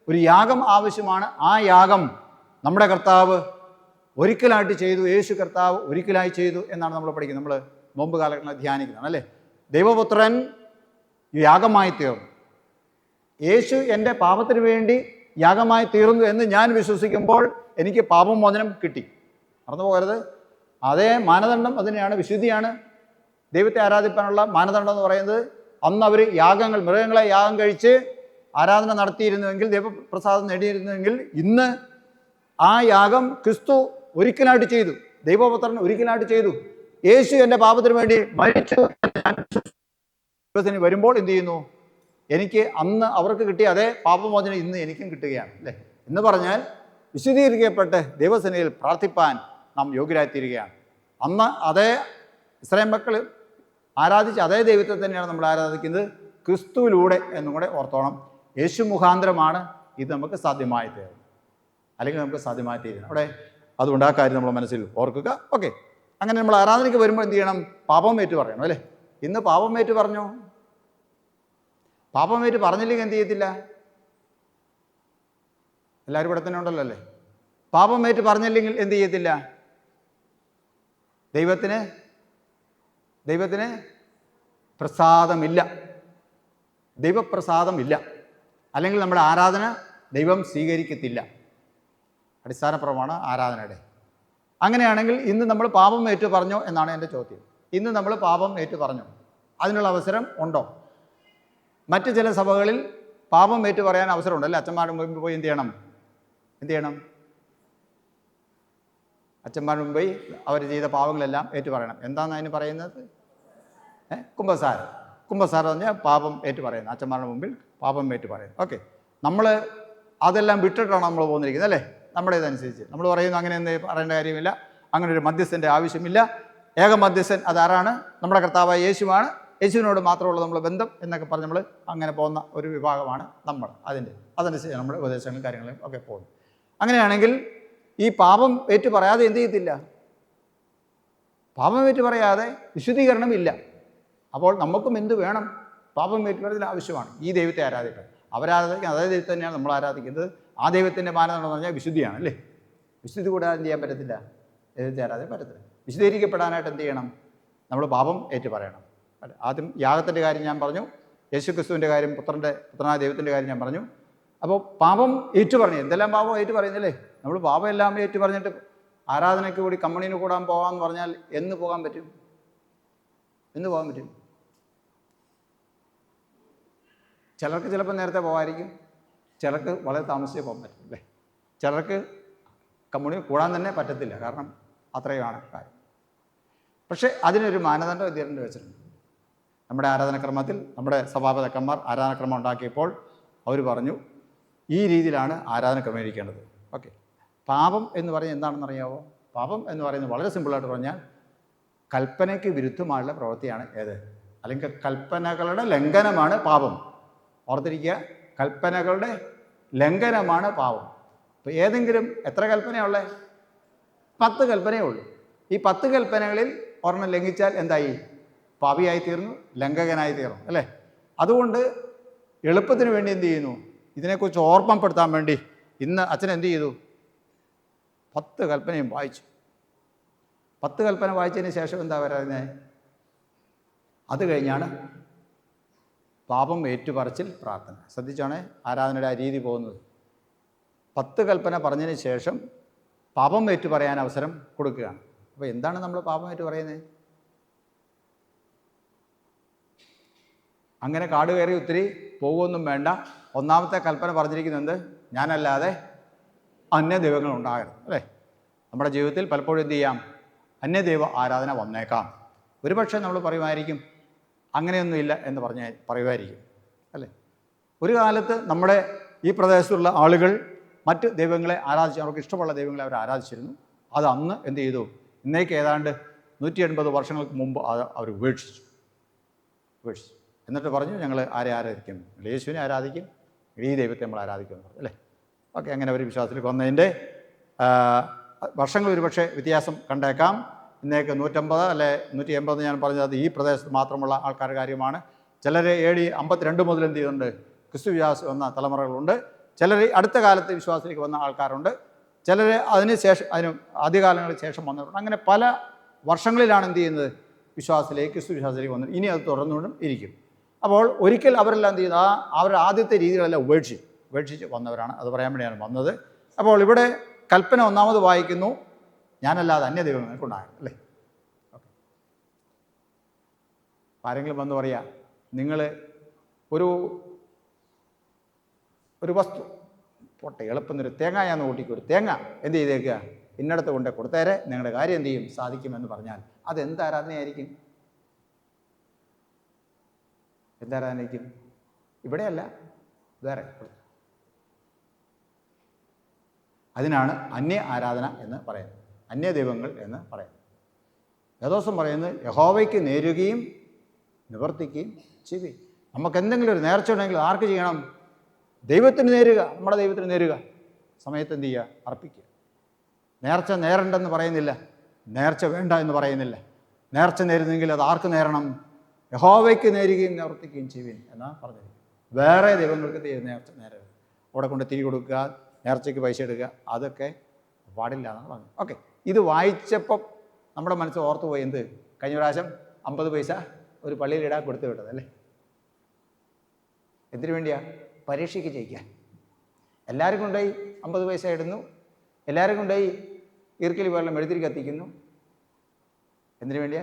ഒരു യാഗം ആവശ്യമാണ്. ആ യാഗം നമ്മുടെ കർത്താവ് ഒരിക്കലായിട്ട് ചെയ്തു, യേശു കർത്താവ് ഒരിക്കലായി ചെയ്തു എന്നാണ് നമ്മൾ പഠിക്കുന്നത്. നമ്മൾ നോമ്പ് കാലഘട്ടങ്ങളിൽ ധ്യാനിക്കുന്നതാണ് അല്ലേ. ദൈവപുത്രൻ യാഗമായി തീർന്നു, യേശു എൻ്റെ പാപത്തിന് വേണ്ടി യാഗമായി തീർന്നു എന്ന് ഞാൻ വിശ്വസിക്കുമ്പോൾ എനിക്ക് പാപമോചനം കിട്ടി. മറന്നു പോകരുത്. അതേ മാനദണ്ഡം അതിനെയാണ്, വിശുദ്ധിയാണ് ദൈവത്തെ ആരാധിപ്പാനുള്ള മാനദണ്ഡം എന്ന് പറയുന്നത്. അന്ന് അവർ യാഗങ്ങൾ, മൃഗങ്ങളെ യാഗം കഴിച്ച് ആരാധന നടത്തിയിരുന്നുവെങ്കിൽ, ദൈവപ്രസാദം നേടിയിരുന്നുവെങ്കിൽ, ഇന്ന് ആ യാഗം ക്രിസ്തു ഒരിക്കലായിട്ട് ചെയ്തു, ദൈവപുത്രൻ ഒരിക്കലായിട്ട് ചെയ്തു. യേശു എൻ്റെ പാപത്തിന് വേണ്ടി മരിച്ചു വരുമ്പോൾ എന്ത് ചെയ്യുന്നു, എനിക്ക് അന്ന് അവർക്ക് കിട്ടിയ അതേ പാപമോചനം ഇന്ന് എനിക്കും കിട്ടുകയാണ് അല്ലേ. എന്ന് പറഞ്ഞാൽ വിശുദ്ധീകരിക്കപ്പെട്ട് ദൈവസേനയിൽ പ്രാർത്ഥിപ്പാൻ നാം യോഗ്യരായിത്തീരുകയാണ്. അന്ന് അതേ ഇസ്രായേൽ മക്കൾ ആരാധിച്ച അതേ ദൈവത്തെ തന്നെയാണ് നമ്മൾ ആരാധിക്കുന്നത്, ക്രിസ്തുവിലൂടെ എന്നും കൂടെ ഓർത്തോണം. യേശു മുഖാന്തരമാണ് ഇത് നമുക്ക് സാധ്യമായി തീരുന്നത്, അല്ലെങ്കിൽ നമുക്ക് സാധ്യമായി തീരുന്നത് അവിടെ. അതുകൊണ്ട് ആ കാര്യം നമ്മൾ മനസ്സിൽ ഓർക്കുക. ഓക്കെ, അങ്ങനെ നമ്മൾ ആരാധനയ്ക്ക് വരുമ്പോൾ എന്ത് ചെയ്യണം? പാപം ഏറ്റു പറയണം അല്ലേ. ഇന്ന് പാപം ഏറ്റു പറഞ്ഞു, പാപം ഏറ്റു പറഞ്ഞില്ലെങ്കിൽ എന്ത് ചെയ്യത്തില്ല? എല്ലാവരും ഇവിടെ തന്നെ ഉണ്ടല്ലോ അല്ലേ. പാപം ഏറ്റു പറഞ്ഞില്ലെങ്കിൽ എന്ത് ചെയ്യത്തില്ല? ദൈവത്തിന് പ്രസാദമില്ല, ദൈവപ്രസാദമില്ല, അല്ലെങ്കിൽ നമ്മുടെ ആരാധന ദൈവം സ്വീകരിക്കത്തില്ല. അടിസ്ഥാനപരമാണ് ആരാധനയുടെ. അങ്ങനെയാണെങ്കിൽ ഇന്ന് നമ്മൾ പാപം ഏറ്റു പറഞ്ഞോ എന്നാണ് എൻ്റെ ചോദ്യം. ഇന്ന് നമ്മൾ പാപം ഏറ്റു പറഞ്ഞോ? അതിനുള്ള അവസരം ഉണ്ടോ? മറ്റ് ചില സഭകളിൽ പാപം ഏറ്റു പറയാൻ അവസരമുണ്ട് അല്ലേ. അച്ഛന്മാരുടെ മുമ്പിൽ പോയി എന്ത് ചെയ്യണം? അച്ഛന്മാരുടെ മുമ്പിൽ അവർ ചെയ്ത പാപങ്ങളെല്ലാം ഏറ്റു പറയണം. എന്താണ് അതിന് പറയുന്നത്? കുമ്പസാരം. കുമ്പസാരം പറഞ്ഞാൽ പാപം ഏറ്റു പറയുന്നത്, അച്ഛന്മാരുടെ മുമ്പിൽ പാപം ഏറ്റു പറയുന്നത്. ഓക്കെ, നമ്മൾ അതെല്ലാം വിട്ടിട്ടാണ് നമ്മൾ പോന്നിരിക്കുന്നത് അല്ലേ. നമ്മുടെ ഇതനുസരിച്ച് നമ്മൾ പറയുന്നു അങ്ങനെ എന്ത് പറയേണ്ട കാര്യമില്ല, അങ്ങനെ ഒരു മധ്യസ്ഥൻ്റെ ആവശ്യമില്ല. ഏക മധ്യസ്ഥൻ അതാരാണ്? നമ്മുടെ കർത്താവായ യേശുവാണ്. യേശുവിനോട് മാത്രമുള്ള നമ്മളെ ബന്ധം എന്നൊക്കെ പറഞ്ഞ് നമ്മൾ അങ്ങനെ പോകുന്ന ഒരു വിഭാഗമാണ് നമ്മൾ. അതനുസരിച്ച് നമ്മുടെ ഉപദേശങ്ങളും കാര്യങ്ങളും ഒക്കെ പോകുന്നു. അങ്ങനെയാണെങ്കിൽ ഈ പാപം ഏറ്റു പറയാതെ എന്ത് ചെയ്യത്തില്ല? പാപം ഏറ്റു പറയാതെ വിശുദ്ധീകരണമില്ല. അപ്പോൾ നമുക്കും എന്ത് വേണം? പാപം ഏറ്റുപറയൽ ആവശ്യമാണ്. ഈ ദൈവത്തെ ആരാധിക്കാൻ, അവരാരാധിക്കാൻ അതേ ദൈവത്തെ തന്നെയാണ് നമ്മൾ ആരാധിക്കുന്നത്. ആ ദൈവത്തിൻ്റെ മാനദണ്ഡം എന്ന് പറഞ്ഞാൽ വിശുദ്ധിയാണ് അല്ലേ. വിശുദ്ധി കൂടാതെ എന്ത് ചെയ്യാൻ പറ്റത്തില്ല? ദൈവത്തെ ആരാധിക്കാൻ പറ്റത്തില്ല. വിശുദ്ധീകരിക്കപ്പെടാനായിട്ട് എന്ത് ചെയ്യണം? നമ്മൾ പാപം ഏറ്റു പറയണം. ആദ്യം യാഗത്തിൻ്റെ കാര്യം ഞാൻ പറഞ്ഞു, യേശു ക്രിസ്തുവിൻ്റെ കാര്യം, പുത്രനായ ദൈവത്തിൻ്റെ കാര്യം ഞാൻ പറഞ്ഞു. അപ്പോൾ പാപം ഏറ്റു പറഞ്ഞു. എന്തെല്ലാം പാപം ഏറ്റു പറയുന്നില്ലേ. നമ്മൾ പാപം എല്ലാം ഏറ്റു പറഞ്ഞിട്ട് ആരാധനയ്ക്ക് കൂടി കമ്മ്യൂണിന് കൂടാൻ പോകാമെന്ന് പറഞ്ഞാൽ എന്ന് പോകാൻ പറ്റും? എന്ന് പോകാൻ പറ്റും? ചിലർക്ക് ചിലപ്പോൾ നേരത്തെ പോകാമായിരിക്കും, ചിലർക്ക് വളരെ താമസിച്ചേ പോകാൻ പറ്റും അല്ലേ. ചിലർക്ക് കമ്മ്യൂണിന് കൂടാൻ തന്നെ പറ്റത്തില്ല, കാരണം അത്രയുമാണ് കാര്യം. പക്ഷേ അതിനൊരു മാനദണ്ഡം വിദ്യാർത്ഥി വെച്ചിട്ടുണ്ട്. നമ്മുടെ ആരാധനക്രമത്തിൽ നമ്മുടെ സഭാപിതാക്കന്മാർ ആരാധനക്രമം ഉണ്ടാക്കിയപ്പോൾ അവർ പറഞ്ഞു ഈ രീതിയിലാണ് ആരാധന ക്രമീകരിക്കേണ്ടത്. ഓക്കെ, പാപം എന്ന് പറഞ്ഞാൽ എന്താണെന്നറിയാമോ? പാപം എന്ന് പറയുന്നത് വളരെ സിമ്പിളായിട്ട് പറഞ്ഞാൽ കൽപ്പനയ്ക്ക് വിരുദ്ധമായുള്ള പ്രവൃത്തിയാണ് ഏത്, അല്ലെങ്കിൽ കൽപ്പനകളുടെ ലംഘനമാണ് പാപം. ഓർത്തിരിക്കുക, കൽപ്പനകളുടെ ലംഘനമാണ് പാപം. ഇപ്പോൾ ഏതെങ്കിലും എത്ര കൽപ്പനയുള്ളത്? 10 കൽപ്പനയേ ഉള്ളൂ. ഈ 10 കൽപ്പനകളിൽ ഒരെണ്ണം ലംഘിച്ചാൽ എന്തായി? പാപിയായി തീർന്നു, ലംഘകനായി തീർന്നു അല്ലേ. അതുകൊണ്ട് എളുപ്പത്തിന് വേണ്ടി എന്ത് ചെയ്യുന്നു? ഇതിനെക്കുറിച്ച് ഓർമ്മപ്പെടുത്താൻ വേണ്ടി ഇന്ന് അച്ഛൻ എന്ത് ചെയ്തു? 10 കൽപ്പനയും വായിച്ചു. 10 കൽപ്പന വായിച്ചതിന് ശേഷം എന്താ പറയുന്നത്? അത് കഴിഞ്ഞാണ് പാപം ഏറ്റുപറച്ചിൽ പ്രാർത്ഥന. ശ്രദ്ധിച്ചാണ് ആരാധനയുടെ ആ രീതി പോകുന്നത്. 10 കൽപ്പന പറഞ്ഞതിന് ശേഷം പാപം ഏറ്റു പറയാൻ അവസരം കൊടുക്കുകയാണ്. അപ്പോൾ എന്താണ് നമ്മൾ പാപം ഏറ്റു പറയുന്നത്? അങ്ങനെ കാട് കയറി ഒത്തിരി പോകുമൊന്നും വേണ്ട. ഒന്നാമത്തെ കൽപ്പന പറഞ്ഞിരിക്കുന്നത് ഞാനല്ലാതെ അന്യദൈവങ്ങൾ ഉണ്ടാകരുത്, അല്ലേ? നമ്മുടെ ജീവിതത്തിൽ പലപ്പോഴും എന്ത് ചെയ്യാം? അന്യദൈവ ആരാധന വന്നേക്കാം. ഒരുപക്ഷെ നമ്മൾ പറയുമായിരിക്കും അങ്ങനെയൊന്നുമില്ല എന്ന് പറയുമായിരിക്കും, അല്ലേ? ഒരു കാലത്ത് നമ്മുടെ ഈ പ്രദേശത്തുള്ള ആളുകൾ മറ്റ് ദൈവങ്ങളെ ആരാധിച്ചു, അവർക്ക് ഇഷ്ടമുള്ള ദൈവങ്ങളെ അവർ ആരാധിച്ചിരുന്നു. അത് അന്ന് എന്ത് ചെയ്തു? ഇന്നേക്ക് ഏതാണ്ട് 180 വർഷങ്ങൾക്ക് മുമ്പ് അവർ ഉപേക്ഷിച്ചു. എന്നിട്ട് പറഞ്ഞു ഞങ്ങൾ ആരെ ആരാധിക്കും? യേശുവിനെ ആരാധിക്കും, ഈ ദൈവത്തെ നമ്മൾ ആരാധിക്കുമെന്ന് പറഞ്ഞു, അല്ലേ? ഓക്കെ, അങ്ങനെ ഒരു വിശ്വാസത്തിലേക്ക് വന്നതിൻ്റെ വർഷങ്ങൾ ഒരുപക്ഷെ വ്യത്യാസം കണ്ടേക്കാം. ഇന്നേക്ക് 150 അല്ലെ 180 ഞാൻ പറഞ്ഞത് അത് ഈ പ്രദേശത്ത് മാത്രമുള്ള ആൾക്കാരുടെ കാര്യമാണ്. ചിലർ AD 52 മുതൽ എന്ത് ചെയ്യുന്നുണ്ട്? ക്രിസ്തു വിശ്വാസം വന്ന തലമുറകളുണ്ട്. ചിലർ അടുത്ത കാലത്ത് വിശ്വാസത്തിലേക്ക് വന്ന ആൾക്കാരുണ്ട്. ചിലർ അതിന് ആദ്യകാലങ്ങൾക്ക് ശേഷം വന്നവരുണ്ട്. അങ്ങനെ പല വർഷങ്ങളിലാണ് എന്ത് ചെയ്യുന്നത്? ക്രിസ്തു വിശ്വാസത്തിലേക്ക് വന്നത്. ഇനി അത് തുടർന്നുകൊണ്ടും ഇരിക്കും. അപ്പോൾ ഒരിക്കൽ അവരെല്ലാം എന്ത് ചെയ്യുന്നത്? അവരുടെ ആദ്യത്തെ രീതികളെല്ലാം ഉപേക്ഷിച്ച് വന്നവരാണ്. അത് പറയാൻ വേണ്ടിയാണ് വന്നത്. അപ്പോൾ ഇവിടെ കൽപ്പന ഒന്നാമത് വായിക്കുന്നു, ഞാനല്ലാതെ അന്യദൈവം നിനക്കുണ്ടാകും, അല്ലേ? ഓക്കെ. ആരെങ്കിലും വന്ന് പറയാ, നിങ്ങൾ ഒരു വസ്തു പോട്ടെ, എളുപ്പന്നൊരു തേങ്ങയാന്ന് കൂട്ടിക്ക്, ഒരു തേങ്ങ എന്ത് ചെയ്തേക്കുക? ഇന്നടത്ത് കൊണ്ട് കൊടുത്തേരെ, നിങ്ങളുടെ കാര്യം എന്ത് ചെയ്യും? സാധിക്കുമെന്ന് പറഞ്ഞാൽ അതെന്ത് ആരാധനയായിരിക്കും? എന്താരാധനയായിരിക്കും? ഇവിടെയല്ല, വേറെ. അതിനാണ് അന്യ ആരാധന എന്ന് പറയുന്നത്, അന്യദൈവങ്ങൾ എന്ന് പറയുന്നത്. വേദോസം പറയുന്നത് യഹോവയ്ക്ക് നേരുകയും നിവർത്തിക്കുകയും ചെയ്യും. നമുക്കെന്തെങ്കിലും ഒരു നേർച്ച ഉണ്ടെങ്കിൽ ആർക്ക് ചെയ്യണം? ദൈവത്തിന് നേരുക, നമ്മുടെ ദൈവത്തിന് നേരുക. സമയത്ത് എന്ത് ചെയ്യുക? അർപ്പിക്കുക. നേർച്ച നേരണ്ടെന്ന് പറയുന്നില്ല, നേർച്ച വേണ്ട എന്ന് പറയുന്നില്ല. നേർച്ച നേരുന്നെങ്കിൽ അത് ആർക്ക് നേരണം? യഹോവയ്ക്ക് നേരുകയും നിവർത്തിക്കുകയും ചെയ്യുവിൻ എന്നാണ് പറഞ്ഞത്. വേറെ ദൈവങ്ങൾക്ക് നേർച്ച നേരരുത്. അവിടെ കൊണ്ട് തിരി കൊടുക്കുക, നേർച്ചയ്ക്ക് പൈസ എടുക്കുക, അതൊക്കെ പാടില്ല എന്നാണ് പറഞ്ഞത്. ഓക്കെ, ഇത് വായിച്ചപ്പം നമ്മുടെ മനസ്സ് ഓർത്തു പോയി. എന്ത്? കഴിഞ്ഞ പ്രാവശ്യം 50 പൈസ ഒരു പള്ളിയിലിടാൻ കൊടുത്തു വിട്ടത്, അല്ലേ? എന്തിനു വേണ്ടിയാ? പരീക്ഷയ്ക്ക് ജയിക്കാൻ. എല്ലാവരും കൊണ്ടുപോയി 50 പൈസ ഇടുന്നു, എല്ലാവരും കൊണ്ടുപോയി ഈർക്കിൽ വെള്ളം മെഴുതിരി കത്തിക്കുന്നു. എന്തിനു വേണ്ടിയാ?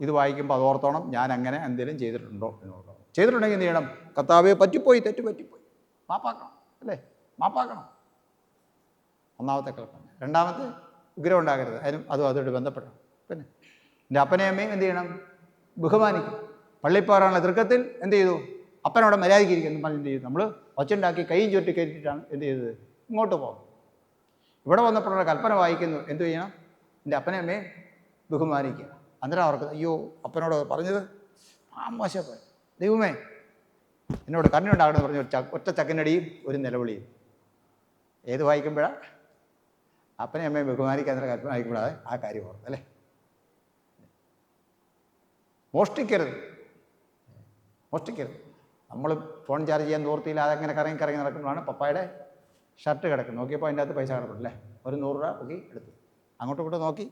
ഇത് വായിക്കുമ്പോൾ അത് ഓർത്തോണം, ഞാൻ അങ്ങനെ എന്തെങ്കിലും ചെയ്തിട്ടുണ്ടോ എന്ന് ഓർക്കണം. ചെയ്തിട്ടുണ്ടെങ്കിൽ എന്ത് ചെയ്യണം? കർത്താവേ തെറ്റ് പറ്റിപ്പോയി, മാപ്പാക്കണം, അല്ലേ? മാപ്പാക്കണം. ഒന്നാമത്തെ കൽപ്പന. രണ്ടാമത്തെ ഉഗ്രം ഉണ്ടാകരുത്, അതുമായിട്ട് ബന്ധപ്പെടണം. പിന്നെ എൻ്റെ അപ്പനെയും അമ്മയും എന്ത് ചെയ്യണം? ബഹുമാനിക്കും. പള്ളിപ്പാറാനുള്ള തൃക്കത്തിൽ എന്ത് ചെയ്തു? അപ്പനവിടെ മര്യാദയ്ക്കിരിക്കുന്നു പറഞ്ഞ് എന്ത് ചെയ്തു? നമ്മൾ ഒച്ചുണ്ടാക്കി കൈയും ചുറ്റി കയറ്റിയിട്ടാണ് എന്ത് ചെയ്തത്? ഇങ്ങോട്ട് പോകും. ഇവിടെ വന്നപ്പോഴുള്ള കൽപ്പന വായിക്കുന്നു, എന്തു ചെയ്യണം? എൻ്റെ അപ്പനെയും അമ്മയും ബഹുമാനിക്കുക. അന്നേരം അവർക്ക് അയ്യോ അപ്പനോട് പറഞ്ഞത് മോശമായി, ദൈവമേ എന്നോട് കരുണയുണ്ടാകണമെന്ന് പറഞ്ഞ് ഒറ്റ ചക്കനടിയും ഒരു നിലവിളിയും. ഏത് വായിക്കുമ്പോഴാണ്? അപ്പനെ അമ്മയും ബഹുമാനിക്കാൻ കൽപ്പന വായിക്കുമ്പോഴാണ് ആ കാര്യം ഓർമ്മ, അല്ലേ? മോഷ്ടിക്കരുത്. നമ്മൾ ഫോൺ ചാർജ് ചെയ്യാൻ തോർത്തിയില്ല, അതെങ്ങനെ കറങ്ങി നടക്കുമ്പോഴാണ് പപ്പായുടെ ഷർട്ട് കിടക്കുന്നത്. നോക്കിയപ്പോൾ അതിൻ്റെ അകത്ത് പൈസ കിടപ്പില്ലേ? ഒരു 100 രൂപ പൊക്കി എടുത്തു. അങ്ങോട്ടും ഇങ്ങോട്ടും നോക്കി,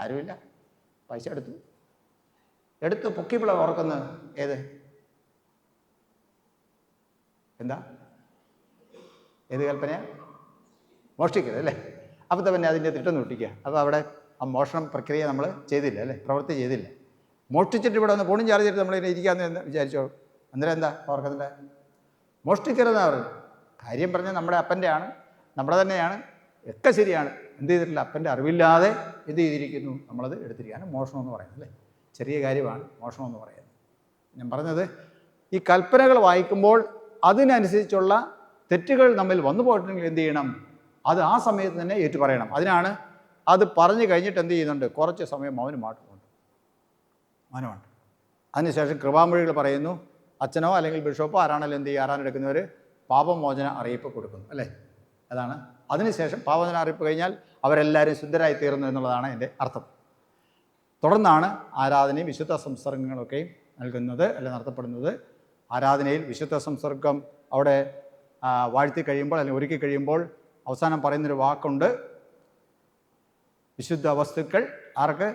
ആരുമില്ല. പൈസ എടുത്ത് പൊക്കിയപ്പോഴാണ് ഓർക്കുന്നത് ഏത്? എന്താ? ഏത് കൽപ്പനയാണ്? മോഷ്ടിക്കരുത്, അല്ലേ? അപ്പോൾ തന്നെ അതിൻ്റെ തിട്ടം നോട്ടിക്കുക. അപ്പോൾ അവിടെ ആ മോഷണം പ്രക്രിയ നമ്മൾ ചെയ്തില്ല, അല്ലേ? പ്രവൃത്തി ചെയ്തില്ല. മോഷ്ടിച്ചിട്ട് ഇവിടെ വന്ന് ഫോണും ചാർജ് ചെയ്തിട്ട് നമ്മളിങ്ങനെ ഇരിക്കാമെന്ന് വിചാരിച്ചോ? അന്നേരം എന്താ ഓർക്കുന്നില്ല? മോഷ്ടിക്കരുതെന്നാണ് പറയുന്നത്. കാര്യം പറഞ്ഞാൽ നമ്മുടെ അപ്പൻ്റെ ആണ്, നമ്മുടെ തന്നെയാണ്, ഒക്കെ ശരിയാണ്. എന്ത് ചെയ്തിട്ടില്ല? അപ്പൻ്റെ അറിവില്ലാതെ എന്ത് ചെയ്തിരിക്കുന്നു? നമ്മളത് എടുത്തിരിക്കുകയാണ് മോഷണം എന്ന് പറയുന്നത്, അല്ലേ? ചെറിയ കാര്യമാണ് മോഷണം എന്ന് പറയുന്നത്. ഞാൻ പറഞ്ഞത് ഈ കൽപ്പനകൾ വായിക്കുമ്പോൾ അതിനനുസരിച്ചുള്ള തെറ്റുകൾ നമ്മിൽ വന്നു പോയിട്ടുണ്ടെങ്കിൽ എന്ത് ചെയ്യണം? അത് ആ സമയത്ത് തന്നെ ഏറ്റുപറയണം. അതിനാണ് അത് പറഞ്ഞു കഴിഞ്ഞിട്ട് എന്ത് ചെയ്യുന്നുണ്ട്? കുറച്ച് സമയം മൗനമുണ്ട്. അതിനുശേഷം കൃപാമൊഴികൾ പറയുന്നു. അച്ഛനോ അല്ലെങ്കിൽ ബിഷപ്പോ ആരാണെങ്കിലും എന്ത് ചെയ്യുക? ആരാനെടുക്കുന്നവർ പാപമോചന അറിയിപ്പ് കൊടുക്കുന്നു, അല്ലേ? അതാണ്. അതിനുശേഷം പാപമോചന അറിയിപ്പ് കഴിഞ്ഞാൽ അവരെല്ലാവരും ശുദ്ധരായി തീർന്നു എന്നുള്ളതാണ് എൻ്റെ അർത്ഥം. തുടർന്നാണ് ആരാധനയും വിശുദ്ധ സംസർഗങ്ങളൊക്കെ നൽകുന്നത്, അല്ലെ നടത്തപ്പെടുന്നത്. ആരാധനയിൽ വിശുദ്ധ സംസർഗം അവിടെ വാഴ്ത്തി കഴിയുമ്പോൾ അല്ലെങ്കിൽ ഒരുക്കി കഴിയുമ്പോൾ അവസാനം പറയുന്നൊരു വാക്കുണ്ട്. വിശുദ്ധ വസ്തുക്കൾ ആർക്കാ?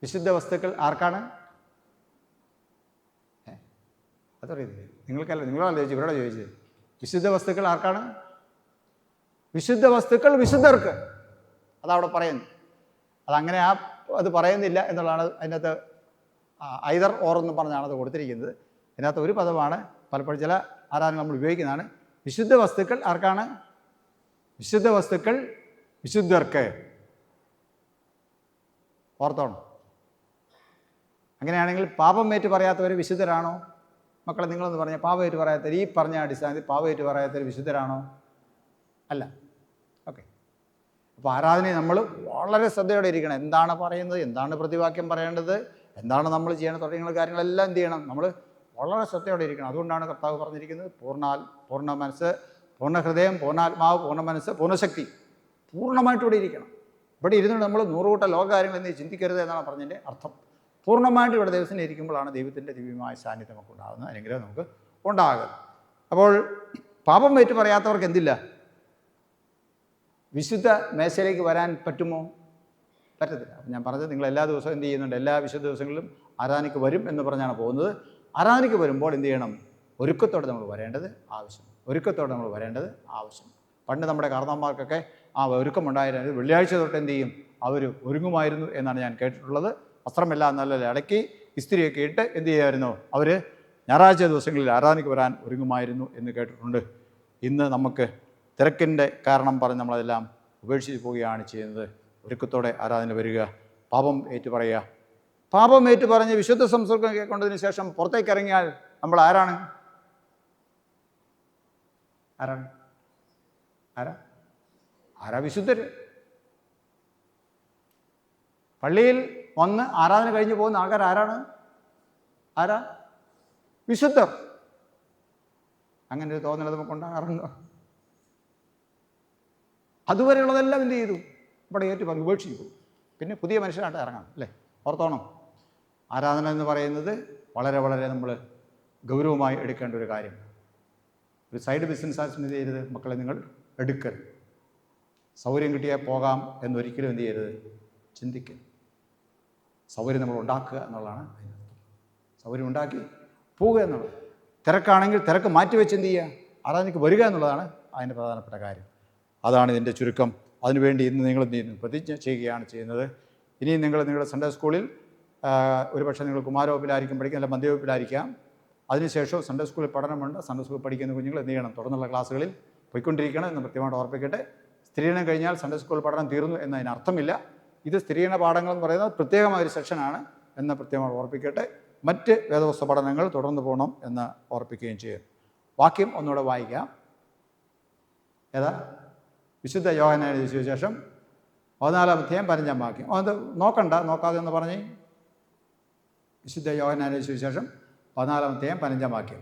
വിശുദ്ധ വസ്തുക്കൾ ആർക്കാണ്? അതറിയില്ലേ? നിങ്ങളല്ല ചോദിച്ചത്, ഇവരോട് ചോദിച്ചത്. വിശുദ്ധ വസ്തുക്കൾ ആർക്കാണ്? വിശുദ്ധ വസ്തുക്കൾ വിശുദ്ധർക്ക്. അതവിടെ പറയുന്നു. അതങ്ങനെ അത് പറയുന്നില്ല എന്നുള്ളതാണ് അതിനകത്ത് ഐദർ ഓർ എന്ന് പറഞ്ഞാണ് അത് കൊടുത്തിരിക്കുന്നത്. ഇതിനകത്ത് ഒരു പദമാണ് പലപ്പോഴും ചില ആരാധന നമ്മൾ ഉപയോഗിക്കുന്നതാണ്. വിശുദ്ധ വസ്തുക്കൾ ആർക്കാണ്? വിശുദ്ധ വസ്തുക്കൾ വിശുദ്ധർക്ക്. ഓർത്തോണം. അങ്ങനെയാണെങ്കിൽ പാപം ഏറ്റു പറയാത്തവർ വിശുദ്ധരാണോ? മക്കളെ നിങ്ങളൊന്ന് പറഞ്ഞാൽ പാപം ഏറ്റു പറയാത്തവർ, ഈ പറഞ്ഞ അടിസ്ഥാനത്തിൽ പാപം ഏറ്റു പറയാത്തവർ വിശുദ്ധരാണോ? അല്ല. ഓക്കെ. അപ്പോൾ ആരാധനയെ നമ്മൾ വളരെ ശ്രദ്ധയോടെ ഇരിക്കണം. എന്താണ് പറയുന്നത്, എന്താണ് പ്രതിവാക്യം പറയേണ്ടത്, എന്താണ് നമ്മൾ ചെയ്യണം തുടങ്ങിയ കാര്യങ്ങളെല്ലാം എന്ത് ചെയ്യണം? നമ്മൾ വളരെ ശ്രദ്ധയോടെ ഇരിക്കണം. അതുകൊണ്ടാണ് കർത്താവ് പറഞ്ഞിരിക്കുന്നത് പൂർണ്ണ മനസ്സ്, പൂർണ്ണ ഹൃദയം, പൂർണ്ണാത്മാവ്, പൂർണ്ണ മനസ്സ്, പൂർണ്ണശക്തി, പൂർണ്ണമായിട്ടിവിടെ ഇരിക്കണം. ഇവിടെ ഇരുന്നുകൊണ്ട് നമ്മൾ 100 കൂട്ടം ലോക കാര്യങ്ങൾ എന്ത് ചിന്തിക്കരുത് എന്നാണ് പറഞ്ഞതിൻ്റെ അർത്ഥം. പൂർണ്ണമായിട്ട് ഇവിടെ ദൈവത്തിന് ഇരിക്കുമ്പോഴാണ് ദൈവത്തിൻ്റെ ദിവ്യമായ സാന്നിധ്യം നമുക്ക് ഉണ്ടാകുന്നത്, അനുഗ്രഹം നമുക്ക് ഉണ്ടാകുന്നത്. അപ്പോൾ പാപം ഏറ്റു പറയാത്തവർക്ക് എന്തില്ല? വിശുദ്ധ മേശയിലേക്ക് വരാൻ പറ്റുമോ? പറ്റത്തില്ല. ഞാൻ പറഞ്ഞത് നിങ്ങൾ എല്ലാ ദിവസവും എന്ത് ചെയ്യുന്നുണ്ട്? എല്ലാ വിശുദ്ധ ദിവസങ്ങളിലും ആരാധനയ്ക്ക് വരും എന്ന് പറഞ്ഞാണ് പോകുന്നത്. ആരാധനയ്ക്ക് വരുമ്പോൾ എന്ത് ചെയ്യണം? ഒരുക്കത്തോടെ നമ്മൾ വരേണ്ടത് ആവശ്യം. ഒരുക്കത്തോടെ നമ്മൾ വരേണ്ടത് ആവശ്യം. പണ്ട് നമ്മുടെ കാരണവന്മാർക്കൊക്കെ ആ ഒരുക്കമുണ്ടായിരുന്നത് വെള്ളിയാഴ്ച തൊട്ട് എന്ത് ചെയ്യും? അവർ ഒരുങ്ങുമായിരുന്നു എന്നാണ് ഞാൻ കേട്ടിട്ടുള്ളത്. വസ്ത്രമെല്ലാം നല്ല ഇടയ്ക്ക് ഇസ്തിരിയൊക്കെ ഇട്ട് എന്ത് ചെയ്യുമായിരുന്നു? അവർ ഞായറാഴ്ച ദിവസങ്ങളിൽ ആരാധനയ്ക്ക് വരാൻ ഒരുങ്ങുമായിരുന്നു എന്ന് കേട്ടിട്ടുണ്ട്. ഇന്ന് നമുക്ക് തിരക്കിൻ്റെ കാരണം പറഞ്ഞ് നമ്മളതെല്ലാം ഉപേക്ഷിച്ച് പോവുകയാണ് ചെയ്യുന്നത്. ഒരുക്കത്തോടെ ആരാധന വരിക, പാപം ഏറ്റു പറയുക. പാപം ഏറ്റു പറഞ്ഞ് വിശുദ്ധ സംസർഗം കൊണ്ടതിന് ശേഷം പുറത്തേക്ക് ഇറങ്ങിയാൽ നമ്മൾ ആരാണ്? ആരാണ്? ആരാ? ആരാ? വിശുദ്ധർ. പള്ളിയിൽ വന്ന് ആരാധന കഴിഞ്ഞ് പോകുന്ന ആൾക്കാർ ആരാണ്? ആരാ? വിശുദ്ധർ. അങ്ങനെ ഒരു തോന്നൽ നമുക്കുണ്ടാകാറുണ്ടോ? അതുവരെയുള്ളതെല്ലാം എന്ത് ചെയ്തു? ഇവിടെ ഏറ്റു പറഞ്ഞു ഉപേക്ഷിച്ചു. പിന്നെ പുതിയ മനുഷ്യനായിട്ട് ഇറങ്ങാം അല്ലേ? ഓർത്തോണം, ആരാധന എന്ന് പറയുന്നത് വളരെ വളരെ നമ്മൾ ഗൗരവമായി എടുക്കേണ്ട ഒരു കാര്യം. ഒരു സൈഡ് ബിസിനസ്സായിട്ട് എന്ത് ചെയ്യരുത് മക്കളെ, നിങ്ങൾ എടുക്കരുത്. സൗകര്യം കിട്ടിയാൽ പോകാം എന്നൊരിക്കലും എന്ത് ചെയ്യരുത്? ചിന്തിക്കരുത്. സൗകര്യം നമ്മൾ ഉണ്ടാക്കുക എന്നുള്ളതാണ് അതിനർത്ഥം. സൗകര്യം ഉണ്ടാക്കി പോവുക എന്നുള്ളത്. തിരക്കാണെങ്കിൽ തിരക്ക് മാറ്റിവെച്ച് എന്ത് ചെയ്യുക? ആരാധനയ്ക്ക് വരിക എന്നുള്ളതാണ് അതിൻ്റെ പ്രധാനപ്പെട്ട കാര്യം. അതാണ് ഇതിൻ്റെ ചുരുക്കം. അതിനുവേണ്ടി ഇന്ന് നിങ്ങൾ എന്ത് ചെയ്യുന്നു? പ്രതിജ്ഞ ചെയ്യുകയാണ് ചെയ്യുന്നത്. ഇനിയും നിങ്ങളുടെ സൺഡേ സ്കൂളിൽ ഒരുപക്ഷെ നിങ്ങൾ കുമാരവകുപ്പിലായിരിക്കും പഠിക്കുക, അല്ല മധ്യവകുപ്പിലായിരിക്കാം. അതിനുശേഷം സൺഡേ സ്കൂളിൽ പഠനമുണ്ട്. സൺഡേ സ്കൂളിൽ പഠിക്കുന്ന കുഞ്ഞുങ്ങൾ എന്ത് ചെയ്യണം? തുടർന്നുള്ള ക്ലാസ്സുകളിൽ പോയിക്കൊണ്ടിരിക്കണം എന്ന് കൃത്യമായിട്ട് ഓർപ്പിക്കട്ടെ. സ്ത്രീധനം കഴിഞ്ഞാൽ സൺഡേ സ്കൂൾ പഠനം തീർന്നു എന്നതിന് അർത്ഥമില്ല. ഇത് സ്ത്രീധന പാഠങ്ങളെന്ന് പറയുന്നത് പ്രത്യേകമായൊരു സെക്ഷനാണ് എന്ന് പ്രത്യേകമായി ഓർപ്പിക്കട്ടെ. മറ്റ് വേദപുസ്തക പഠനങ്ങൾ തുടർന്ന് പോകണം എന്ന് ഓർപ്പിക്കുകയും ചെയ്യും. വാക്യം ഒന്നുകൂടെ വായിക്കാം. ഏതാ? വിശുദ്ധ യോഹന്നാന്റെ സുവിശേഷം 14-ാം അധ്യായം 15-ാം വാക്യം. അത് നോക്കാതെ എന്ന് പറഞ്ഞേ. വിശുദ്ധ യോഹന്നാന്റെ സുവിശേഷം 14-ാം അധ്യായം 15-ാം വാക്യം.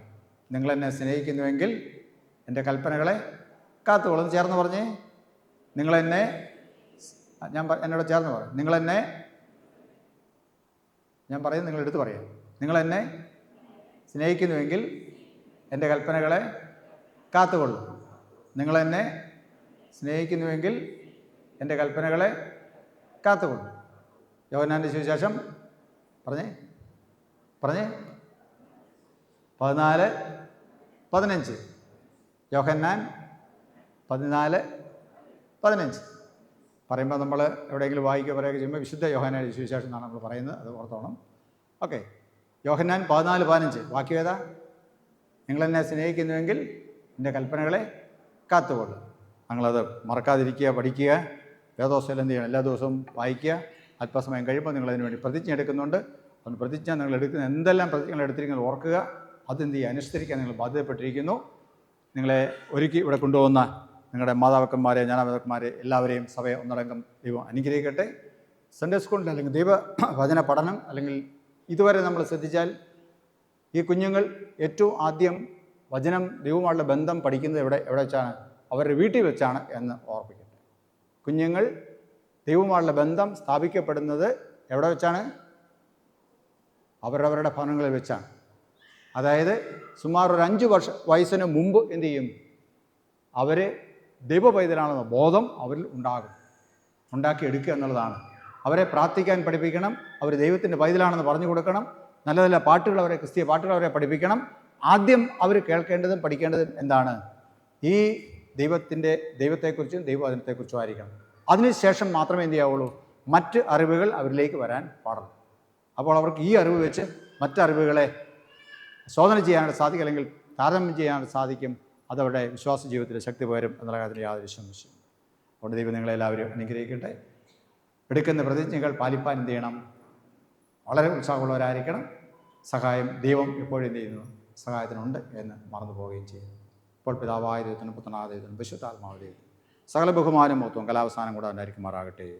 നിങ്ങളെന്നെ സ്നേഹിക്കുന്നുവെങ്കിൽ എൻ്റെ കൽപ്പനകളെ കാത്തുകൊള്ളും. ചേർന്ന് പറഞ്ഞേ. നിങ്ങളെന്നെ, എന്നോട് ചേർന്ന് പറയും. നിങ്ങളെന്നെ, ഞാൻ പറയും, നിങ്ങളെടുത്ത് പറയാം. നിങ്ങളെന്നെ സ്നേഹിക്കുന്നുവെങ്കിൽ എൻ്റെ കൽപ്പനകളെ കാത്തുകൊള്ളും. നിങ്ങളെന്നെ സ്നേഹിക്കുന്നുവെങ്കിൽ എൻ്റെ കൽപ്പനകളെ കാത്തുകൊള്ളും. യോഹന്നാന്റെ സുവിശേഷം പറഞ്ഞേ 14:15. യോഹന്നാൻ 14:15 പറയുമ്പോൾ നമ്മൾ എവിടെയെങ്കിലും പറയുകയൊക്കെ ചെയ്യുമ്പോൾ വിശുദ്ധ യോഹന്നാന്റെ സുവിശേഷം എന്നാണ് നമ്മൾ പറയുന്നത്. അത് ഓർത്തോണം. ഓക്കെ. യോഹന്നാൻ 14:15 വാക്യം ഏതാ? നിങ്ങളെന്നെ സ്നേഹിക്കുന്നുവെങ്കിൽ എൻ്റെ കൽപ്പനകളെ കാത്തുകൊള്ളും. ഞങ്ങളത് മറക്കാതിരിക്കുക, പഠിക്കുക. വേദോസ്തലം എന്ത് ചെയ്യണം? എല്ലാ ദിവസവും വായിക്കുക. അല്പസമയം കഴിയുമ്പോൾ നിങ്ങളതിന് വേണ്ടി പ്രതിജ്ഞ എടുക്കുന്നുണ്ട്. അതുകൊണ്ട് പ്രതിജ്ഞ നിങ്ങൾ എടുക്കുന്ന എന്തെല്ലാം പ്രതിജ്ഞകൾ എടുത്തിരിക്കുന്നത് ഓർക്കുക. അതെന്ത് ചെയ്യുക? അനുസരിക്കാൻ നിങ്ങൾ ബാധ്യതപ്പെട്ടിരിക്കുന്നു. നിങ്ങളെ ഒരുക്കി ഇവിടെ കൊണ്ടുപോകുന്ന നിങ്ങളുടെ മാതാപിതാക്കന്മാരെ, ജ്ഞാനപിതാക്കന്മാരെ എല്ലാവരെയും സഭയെ ഒന്നടങ്കം ദൈവം അനുഗ്രഹിക്കട്ടെ. സൺഡേ സ്കൂളിൽ അല്ലെങ്കിൽ ദൈവവചന പഠനം അല്ലെങ്കിൽ ഇതുവരെ നമ്മൾ ശ്രദ്ധിച്ചാൽ ഈ കുഞ്ഞുങ്ങൾ ഏറ്റവും ആദ്യം വചനം ദൈവവുമായുള്ള ബന്ധം പഠിക്കുന്നത് എവിടെ വെച്ചാണ്? അവരുടെ വീട്ടിൽ വെച്ചാണ് എന്ന് ഓർപ്പിക്കട്ടെ. കുഞ്ഞുങ്ങൾ ദൈവവുമായുള്ള ബന്ധം സ്ഥാപിക്കപ്പെടുന്നത് എവിടെ വെച്ചാണ്? അവരവരുടെ ഭവനങ്ങളിൽ വെച്ചാണ്. അതായത് സുമാർ ഒരു 5 വയസ്സിന് മുമ്പ് എന്തു ചെയ്യും? അവർ ദൈവ പൈതലാണെന്ന ബോധം അവരിൽ ഉണ്ടാക്കിയെടുക്കുക എന്നുള്ളതാണ്. അവരെ പ്രാർത്ഥിക്കാൻ പഠിപ്പിക്കണം. അവർ ദൈവത്തിൻ്റെ പൈതലാണെന്ന് പറഞ്ഞു കൊടുക്കണം. നല്ല നല്ല പാട്ടുകൾ, ക്രിസ്തീയ പാട്ടുകൾ അവരെ പഠിപ്പിക്കണം. ആദ്യം അവർ കേൾക്കേണ്ടതും പഠിക്കേണ്ടതും എന്താണ്? ഈ ദൈവത്തെക്കുറിച്ചും ദൈവവചനത്തെക്കുറിച്ചും ആയിരിക്കണം. അതിനുശേഷം മാത്രമേ എന്ത് ചെയ്യാവുള്ളൂ? മറ്റ് അറിവുകൾ അവരിലേക്ക് വരാൻ പാടില്ല. അപ്പോൾ അവർക്ക് ഈ അറിവ് വെച്ച് മറ്ററിവുകളെ ശോധന ചെയ്യാനായിട്ട് സാധിക്കും, അല്ലെങ്കിൽ താരതമ്യം ചെയ്യാനായിട്ട് സാധിക്കും. അതവരുടെ വിശ്വാസ ജീവിതത്തിൽ ശക്തി പകരും എന്നുള്ള കാര്യത്തിൽ യാതൊരു സംശയവും. അതുകൊണ്ട് ദൈവം നിങ്ങളെല്ലാവരും അനുഗ്രഹിക്കട്ടെ. എടുക്കുന്ന പ്രതിജ്ഞകൾ പാലിപ്പാൻ എന്ത് ചെയ്യണം? വളരെ ഉത്സാഹമുള്ളവരായിരിക്കണം. സഹായം ദൈവം എപ്പോഴും എന്ത് ചെയ്യുന്നു? സഹായത്തിനുണ്ട് എന്ന് മറന്നു പോവുകയും ചെയ്യുന്നു. ഇപ്പോൾ പിതാവായ ദൈവത്തിനും പുത്രനായ ദൈവത്തിനും പരിശുദ്ധാത്മാവായ ദൈവത്തിനും സകല ബഹുമാനം മഹത്വവും കലാവസാനം കൂടെ ഉണ്ടായിരിക്കുമാറാകട്ടെ.